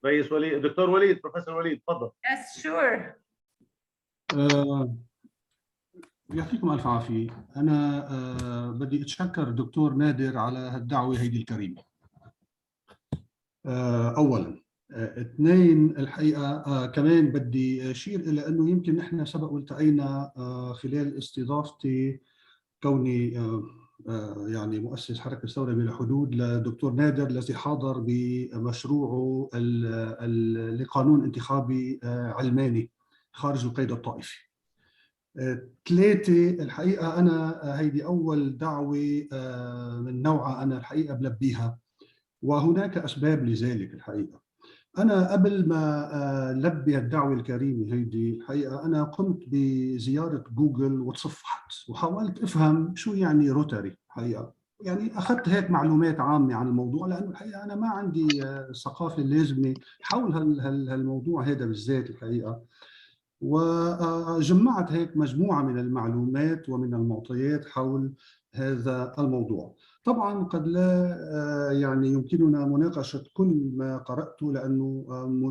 رئيس وليد دكتور وليد بروفيسور وليد تفضل.
Yes, sure.
يعطيكم الف عافيه. انا بدي اتشكر دكتور نادر على هالدعوه هيدي الكريمه. اولا. اثنين، الحقيقه كمان بدي اشير الى انه يمكن نحن سبق والتقينا خلال استضافتي كوني يعني مؤسس حركة الثورة بلا حدود لدكتور نادر الذي حاضر بمشروعه لقانون انتخابي علماني خارج القيد الطائفي. ثلاثة، الحقيقة أنا هيدي أول دعوة من نوعها أنا الحقيقة بلبيها، وهناك أسباب لذلك. الحقيقة أنا قبل ما لبي الدعوة الكريمة هيدي، الحقيقة أنا قمت بزيارة جوجل وتصفحت وحاولت أفهم شو يعني روتاري. الحقيقة يعني أخذت هيك معلومات عامة عن الموضوع، لأنه الحقيقة أنا ما عندي الثقافة اللازمة حول هالموضوع هذا بالذات الحقيقة. وجمعت هيك مجموعة من المعلومات ومن المعطيات حول هذا الموضوع. طبعا قد لا يعني يمكننا مناقشة كل ما قرأته لأنه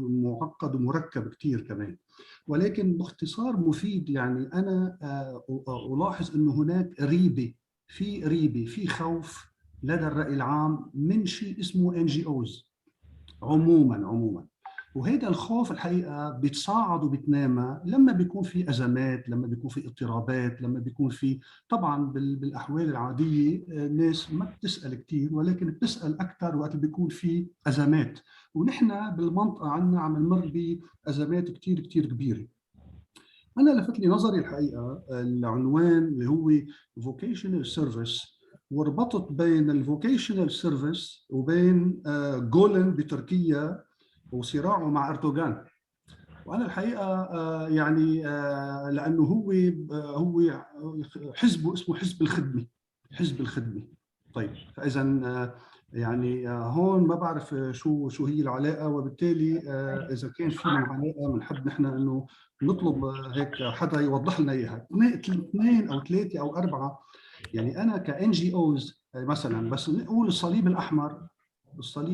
معقد ومركب كثير كمان، ولكن باختصار مفيد. يعني أنا ألاحظ أنه هناك ريبة في خوف لدى الرأي العام من شيء اسمه NGOs عموما، وهذا الخوف الحقيقة بيتصاعد وبيتنامى لما بيكون في أزمات، لما بيكون في اضطرابات، لما بيكون في طبعا بالأحوال العادية الناس ما بتسأل كتير، ولكن بتسأل أكثر وقت بيكون في أزمات. ونحن بالمنطقة عنا عم نمر بأزمات كتير كبيرة. أنا لفت لي نظري الحقيقة العنوان اللي هو Vocational Service، وربطت بين الفوكيشنال سيرفيس وبين جولن بتركيا وصراعه مع أردوغان. وأنا الحقيقة يعني لأنه هو حزبه اسمه حزب الخدمة. طيب فإذا يعني هون ما بعرف شو هي العلاقة، وبالتالي إذا كان في علاقة بنحب نحن إنه نطلب هيك حدا يوضح لنا إياها. 2 أو 3 أو 4. يعني أنا كNGOs مثلا بس نقول الصليب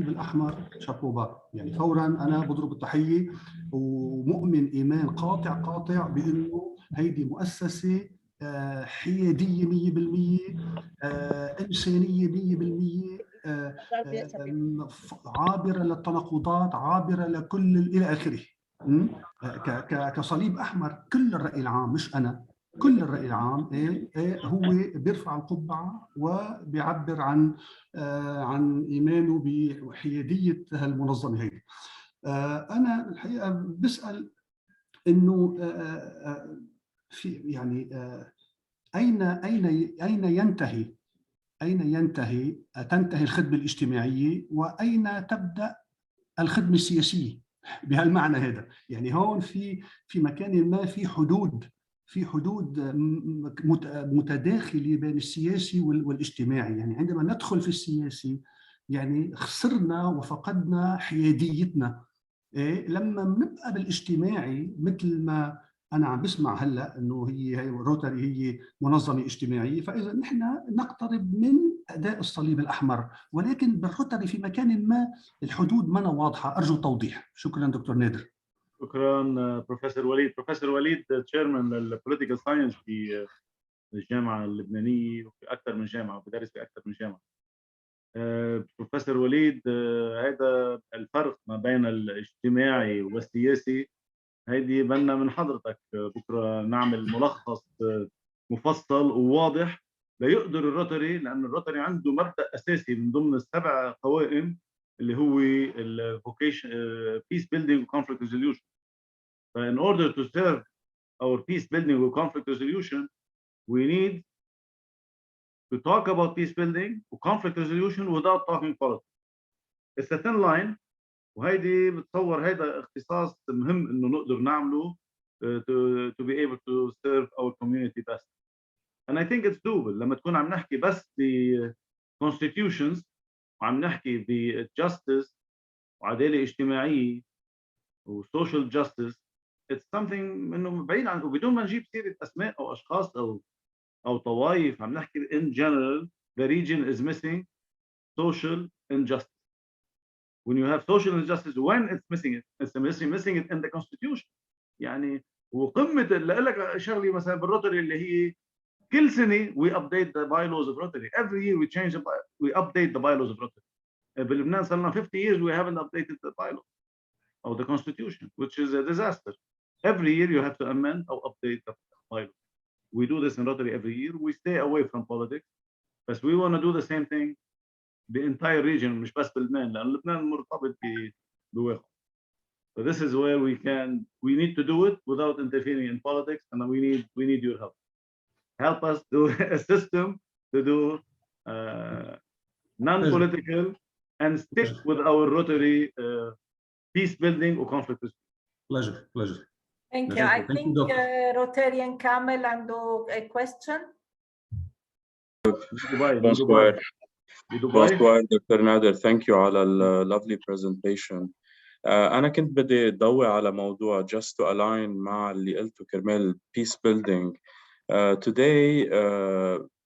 الأحمر شابوبا، يعني فورا أنا بضرب التحية ومؤمن إيمان قاطع بأنه هيدي مؤسسة حيادية 100%، إنسانية 100%، عابرة للتناقضات، عابرة لكل إلى آخره. كصليب أحمر كل الرأي العام، مش أنا، كل الرأي العام هو بيرفع القبعة وبيعبر عن إيمانه بحيادية هالمنظمة هي. أنا الحقيقة بسأل إنه في يعني أين تنتهي الخدمة الاجتماعية وأين تبدأ الخدمة السياسية بهالمعنى هذا. يعني هون في مكان ما في حدود متداخلة بين السياسي والاجتماعي. يعني عندما ندخل في السياسي يعني خسرنا وفقدنا حياديتنا. لما بنبقى بالاجتماعي مثل ما انا عم بسمع هلا انه هي روتري هي منظمه اجتماعيه، فاذا نحن نقترب من اداء الصليب الاحمر، ولكن بالروتري في مكان ما الحدود ما واضحه. ارجو توضيح. شكرا دكتور نادر.
شكرا بروفيسور وليد. بروفيسور وليد تشيرمان للبوليتيكال ساينس في الجامعه اللبنانيه وفي اكثر من جامعه وبدرس في اكثر من جامعه. بروفيسور وليد، هذا الفرق ما بين الاجتماعي والسياسي هيدي بدنا من حضرتك بكره نعمل ملخص مفصل وواضح ليقدر الروتري، لأن الروتري عنده مبدأ أساسي من ضمن السبع قوائم اللي هو peace building and conflict resolution. In order to serve our peace building and conflict resolution, we need to talk about peace building and conflict resolution without talking politics. It's a thin line، وهيدي بتصور هيدا اختصاص مهم انه نقدر نعمله to be able to serve our community best. And I think it's doable. لما تكون عم نحكي بس ب constitutions وعم نحكي ب justice وعدالة اجتماعية و social justice, it's something انه بعيد عن وبدون ما نجيب سيرة اسماء او اشخاص او طوائف. عم نحكي in general the region is missing social injustice. When you have social injustice, when it's missing it in the constitution. يعني وقمة اللي قال لك شغلي مثلا بالروتري اللي هي كل سنة we update the bylaws of Rotary. Every year we update the bylaws of Rotary. بلبنان صار لنا 50 years we haven't updated the bylaws or the constitution, which is a disaster. Every year you have to amend or update the bylaws. We do this in Rotary every year. We stay away from politics, but we want to do the same thing the entire region مش بس بلبنان، لأن لبنان مرتبط بواقع. So this is where we need to do it without interfering in politics, and we need your help. Help us do a system to do non-political and stick with our Rotary peace building or conflict resolution.
Pleasure.
Thank you. I think Rotarian Kamel عنده a question.
Bonsoir Dr. Nader, thank you على lovely presentation. أنا كنت بدي أضوي على موضوع just to align مع اللي قلته كرمال peace building. Today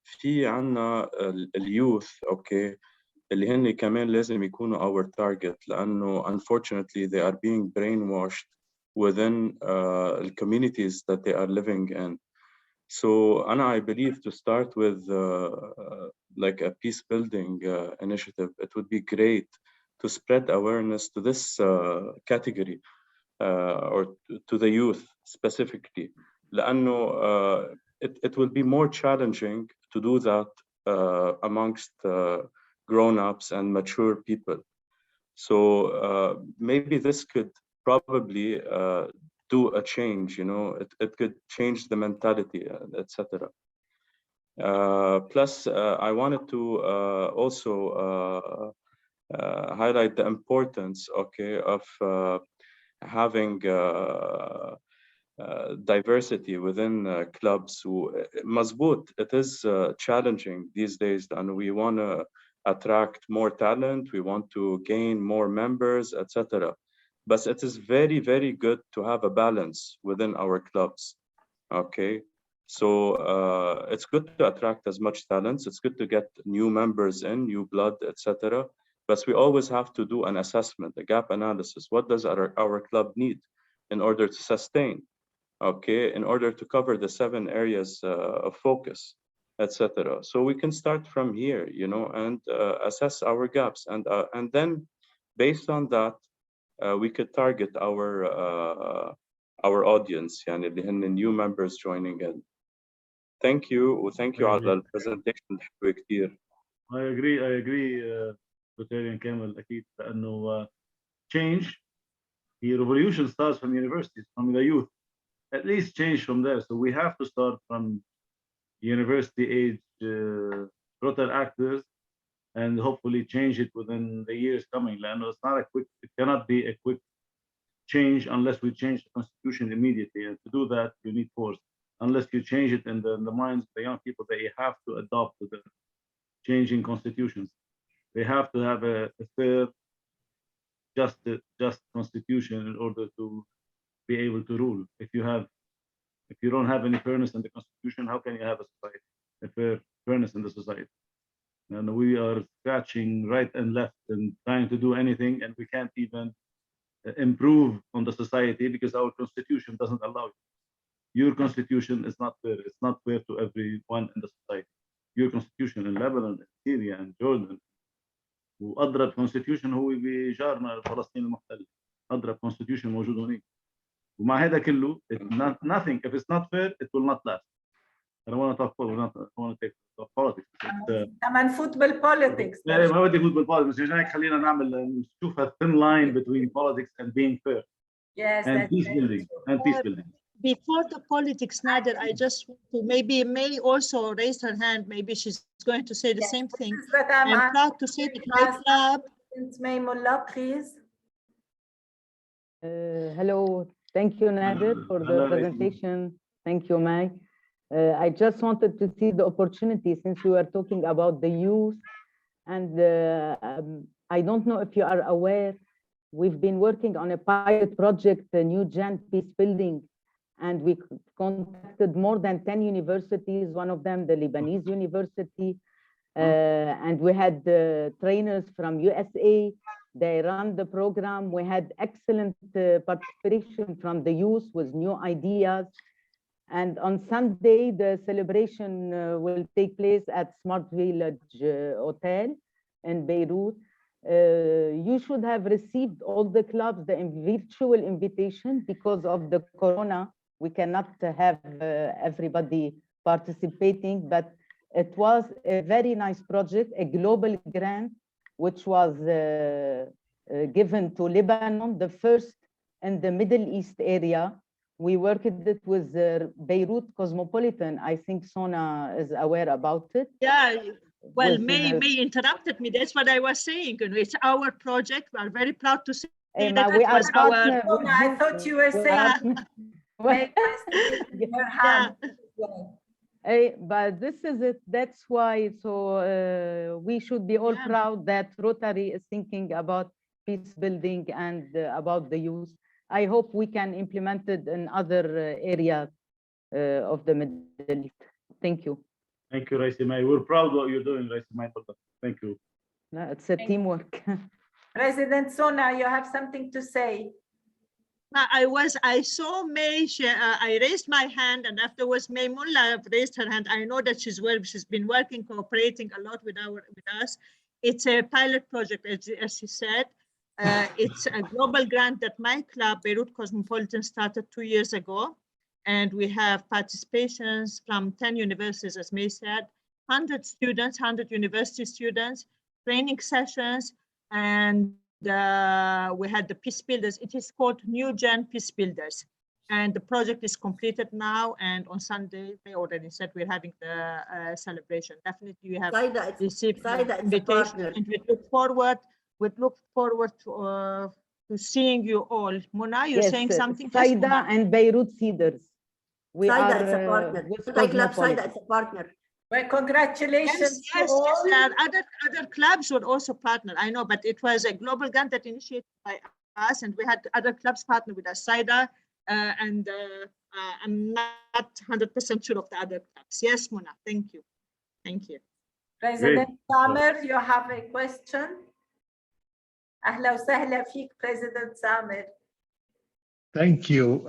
في عنا اليوث أوكي اللي هن كمان لازم يكونوا our target، لأنه unfortunately they are being brainwashed within the communities that they are living in. So I believe to start with like a peace building initiative, it would be great to spread awareness to this category or to the youth specifically. لأنه it will be more challenging to do that amongst grown-ups and mature people. So maybe this could probably do a change, you know, it could change the mentality, etc. Plus, I wanted to also highlight the importance, okay, of having diversity within clubs. مزبوط, it is challenging these days, and we want to attract more talent, we want to gain more members, etc. But it is very, very good to have a balance within our clubs, okay? So it's good to attract as much talents, it's good to get new members in, new blood, etc. But we always have to do an assessment, a gap analysis. What does our club need in order to sustain? okay, in order to cover the 7 areas of focus, etc. So we can start from here, you know, and assess our gaps, and then based on that, we could target our audience, يعني اللي هن new members joining in. Thank you على البرزنتيشن حلوة كتير.
I agree Rotarian Kamel أكيد لأنه change, the revolution starts from universities, from the youth. At least change from there. So we have to start from university age Rotary actors and hopefully change it within the years coming. It's not a quick, it cannot be a quick change unless we change the constitution immediately. And to do that, you need force. Unless you change it in the minds of the young people, they have to adopt to the changing constitutions. They have to have a fair, just constitution in order to be able to rule. If you don't have any fairness in the constitution, how can you have a society, a fair fairness in the society? And we are scratching right and left and trying to do anything, and we can't even improve on the society because our constitution doesn't allow it. Your constitution is not fair. It's not fair to everyone in the society. Your constitution in Lebanon, Syria, and Jordan, وأضرب constitution هو بجارنا فلسطين المحتل. أضرب constitution موجود هناك. ومع هذا كله, nothing. If it's not fair, it will not last. I don't want to talk politics. I want to talk politics.
كمان football politics.
لا ما بدي football politics. عشان هيك خلينا نشوف a thin line between politics and being fair.
Yes,
and peace building. And peace building.
Before the politics, Nader, I just want to maybe May also raise her hand. Maybe she's going to say the same thing. I'm proud to say that my club.
May Mullah, please.
Hello. Thank you, Nader, for the presentation. Thank you, May. I just wanted to see the opportunity since we were talking about the youth. And I don't know if you are aware, we've been working on a pilot project, the New Gen Peace Building. And we contacted more than 10 universities, one of them the Lebanese University. And we had trainers from USA. They ran the program. We had excellent participation from the youth with new ideas. And on Sunday, the celebration will take place at Smart Village Hotel in Beirut. You should have received all the clubs, the virtual invitation. Because of the corona, we cannot have everybody participating, but it was a very nice project, a global grant, which was given to Lebanon, the first in the Middle East area. We worked it with Beirut Cosmopolitan. I think Sona is aware about it.
Yeah, well, May interrupted me. That's what I was saying. It's our project. We are very proud to say that
we
it was our.
I thought you were saying.
But this is it. That's why. So we should be all proud that Rotary is thinking about peace building and about the youth. I hope we can implement it in other areas of the Middle East. Thank you.
Thank you, Raisi May. We're proud of what you're doing, Raisi May. Thank you.
No, it's a teamwork.
President Sona, you have something to say.
I saw May, I raised my hand, and afterwards May Mullah raised her hand. I know that she's been working, cooperating a lot with us. It's a pilot project, as she said. It's a global grant that my club, Beirut Cosmopolitan, started 2 years ago. And we have participations from 10 universities, as May said, 100 students, 100 university students, training sessions, and we had the Peace Builders. It is called New Gen Peace Builders. And the project is completed now. And on Sunday, they already said we're having the celebration. Definitely, we have received the invitation, and we look forward to seeing you all. Mona, you're saying something?
Saida and Beirut Cedars.
Saida is a partner. Like Club Saida is a partner.
Well, congratulations.
Yes, other clubs would also partner. I know, but it was a global grant that initiated by us, and we had other clubs partner with us, Saida, and I'm not 100% sure of the other clubs. Yes, Mona, thank you. Thank you.
President Samer, you have a question? أهلا وسهلا فيك, President Samer.
ثانك يو.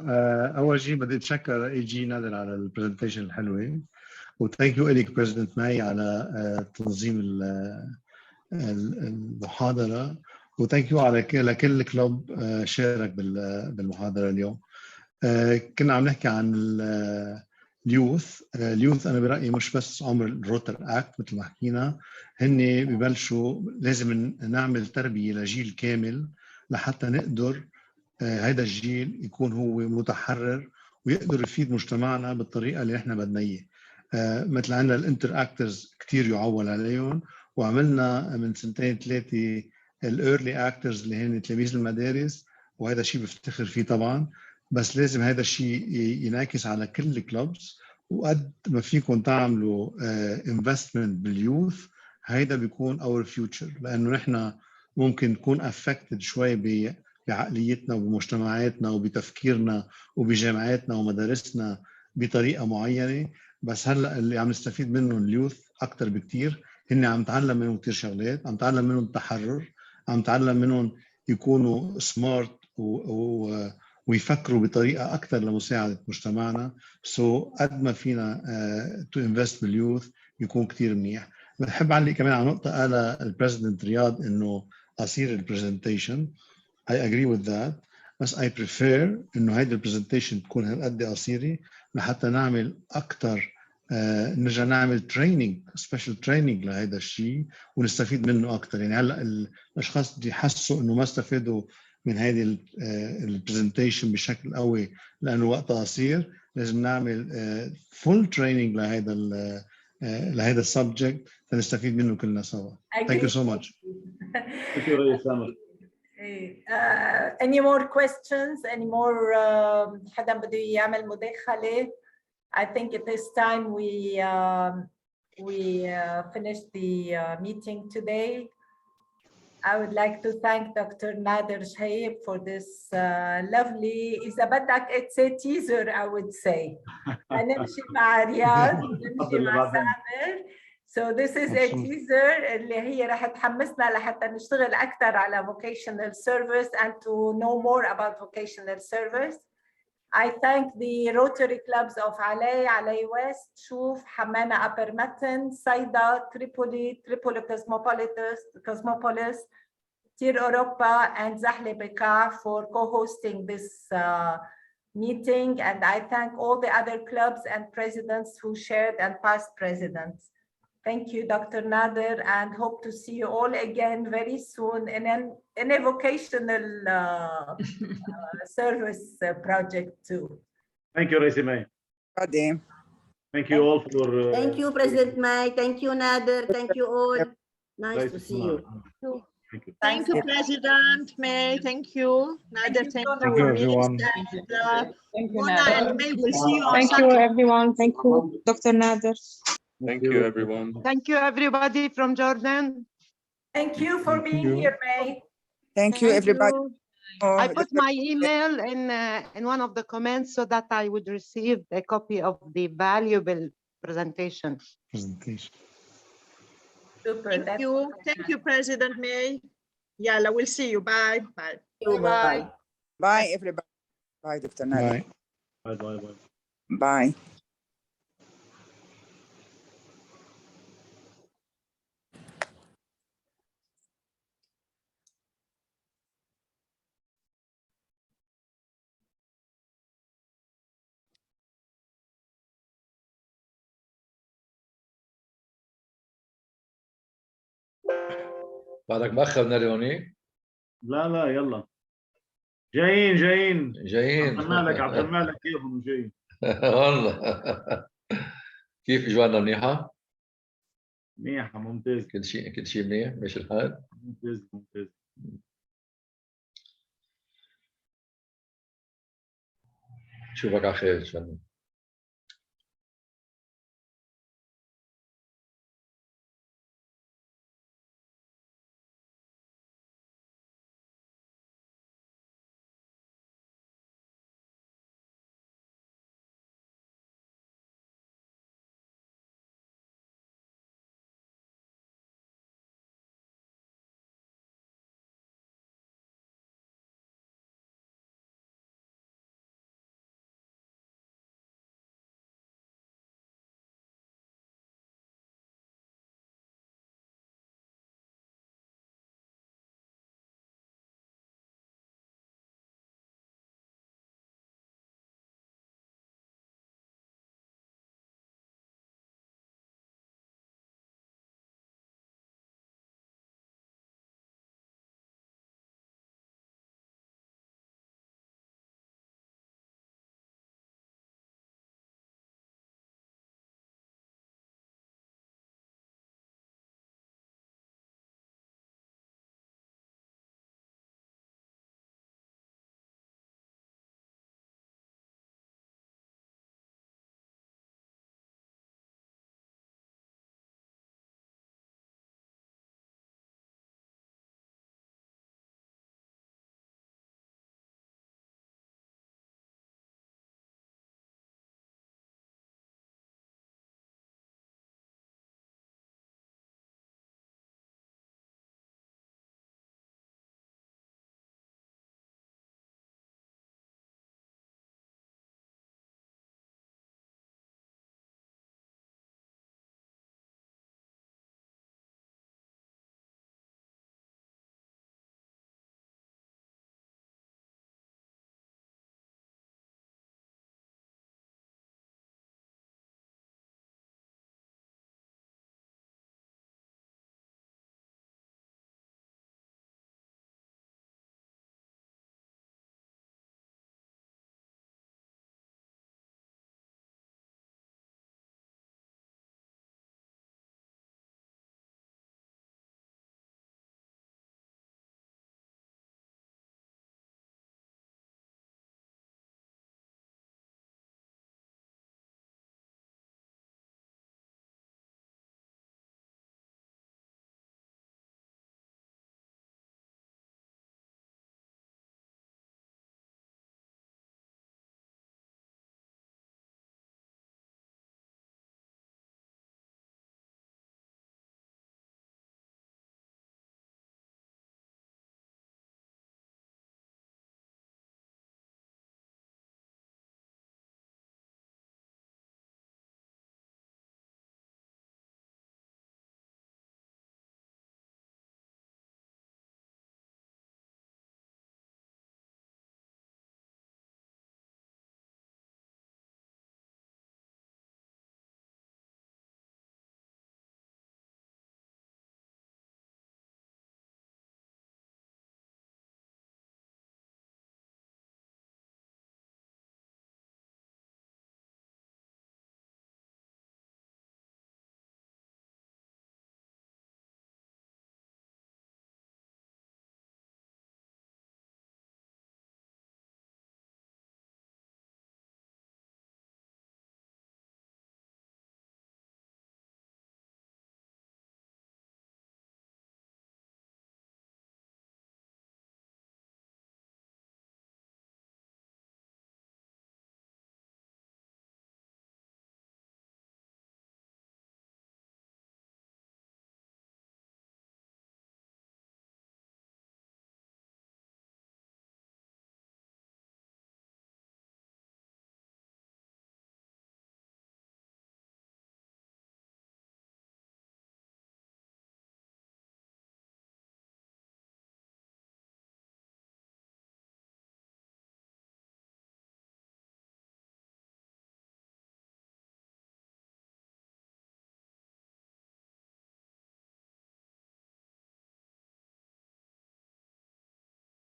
اول شيء بدي اتشكر اي جي نادر على البرزنتيشن الحلوه، وثانك يو الك بريزيدنت ماي على تنظيم المحاضره، وثانك يو على لكل كلوب شارك بالمحاضره اليوم. كنا عم نحكي عن اليوث. اليوث انا برايي مش بس عمر الروتر اكت مثل ما حكينا، هن ببلشوا لازم نعمل تربيه لجيل كامل لحتى نقدر هذا الجيل يكون هو متحرر ويقدر يفيد مجتمعنا بالطريقه اللي احنا بدنا اياه. مثل عندنا الانتر اكترز كثير يعول عليهم، وعملنا من سنتين ثلاثه الايرلي اكترز اللي هن تلاميذ المدارس، وهذا شيء بفتخر فيه طبعا، بس لازم هذا الشيء ينعكس على كل الكلوبز. وقد ما فيكم تعملوا انفستمنت باليوث، هيدا بيكون اور فيوتشر، لانه نحن ممكن نكون افكتد شوي بعقليتنا وبمجتمعاتنا وبتفكيرنا وبجامعاتنا ومدارسنا بطريقه معينه، بس هلا اللي عم نستفيد منهم اليوث اكثر بكثير. هن عم نتعلم منهم كثير شغلات، عم نتعلم منهم التحرر، عم نتعلم منهم يكونوا سمارت ويفكروا بطريقه اكثر لمساعده مجتمعنا. قد ما فينا تو انفست باليوث يكون كثير منيح. بحب اعلق كمان على نقطه قالها البريزيدنت رياض انه قصير البرزنتيشن. I agree with that، بس I prefer انه هيدي البرزنتيشن تكون هالقد قصيره لحتى نعمل اكثر، نرجع نعمل تريننج، سبيشال تريننج لهيدا الشيء ونستفيد منه اكثر. يعني هلا الاشخاص اللي يحسوا انه ما استفادوا من هيدي البرزنتيشن بشكل قوي لانه وقتها قصير، لازم نعمل فول تريننج لهيدا السبجكت لنستفيد منه كلنا سوا. Thank you so much.
Thank you, رئيس سامر.
Any more questions? Any more حدا بده يعمل مداخلة؟ I think at this time we finished the meeting today. I would like to thank Dr. Nader Chehayeb for this lovely, إذا بدك it's a teaser I would say. هنمشي مع رياض ونمشي مع سامر. So this is a teaser اللي هي رح تحمسنا لحتى نشتغل أكثر على vocational service and to know more about vocational service. I thank the Rotary clubs of Alay West, Shuf, Hamana Upper Matan, Saida, Tripoli Cosmopolis, Tir Europa, and Zahle Beka for co-hosting this meeting. And I thank all the other clubs and presidents who shared and past presidents. Thank you, Dr. Nader, and hope to see you all again very soon in a vocational service project too.
Thank you, Raisi May. Thank you all for.
Thank you, President May. Thank you, Nader. Thank you all. Nice to see you.
Thank you, President May. Thank you, Nader. Thank you,
everyone.
Mona and May will see you on
Thank you, everyone. Thank you, Dr. Nader.
Thank you, everyone.
Thank you, everybody from Jordan.
Thank you for being here, May.
Thank you, everybody.
I put my email in one of the comments so that I would receive a copy of the valuable presentation.
Super.
Thank you. Thank you, President May. Yalla, we'll see you. Bye. Bye.
Bye. Bye, everybody. Bye, Dr. Nader.
Bye. Bye. Bye.
Bye.
بعدك مأخر ناريوني؟
لا يلا جايين عبد المالك كيفهم جايين.
والله كيف اجوالنا منيحة؟
منيحة ممتاز.
كل شيء منيح ماشي الحال؟
ممتاز.
شوفك على خير ان شاء الله.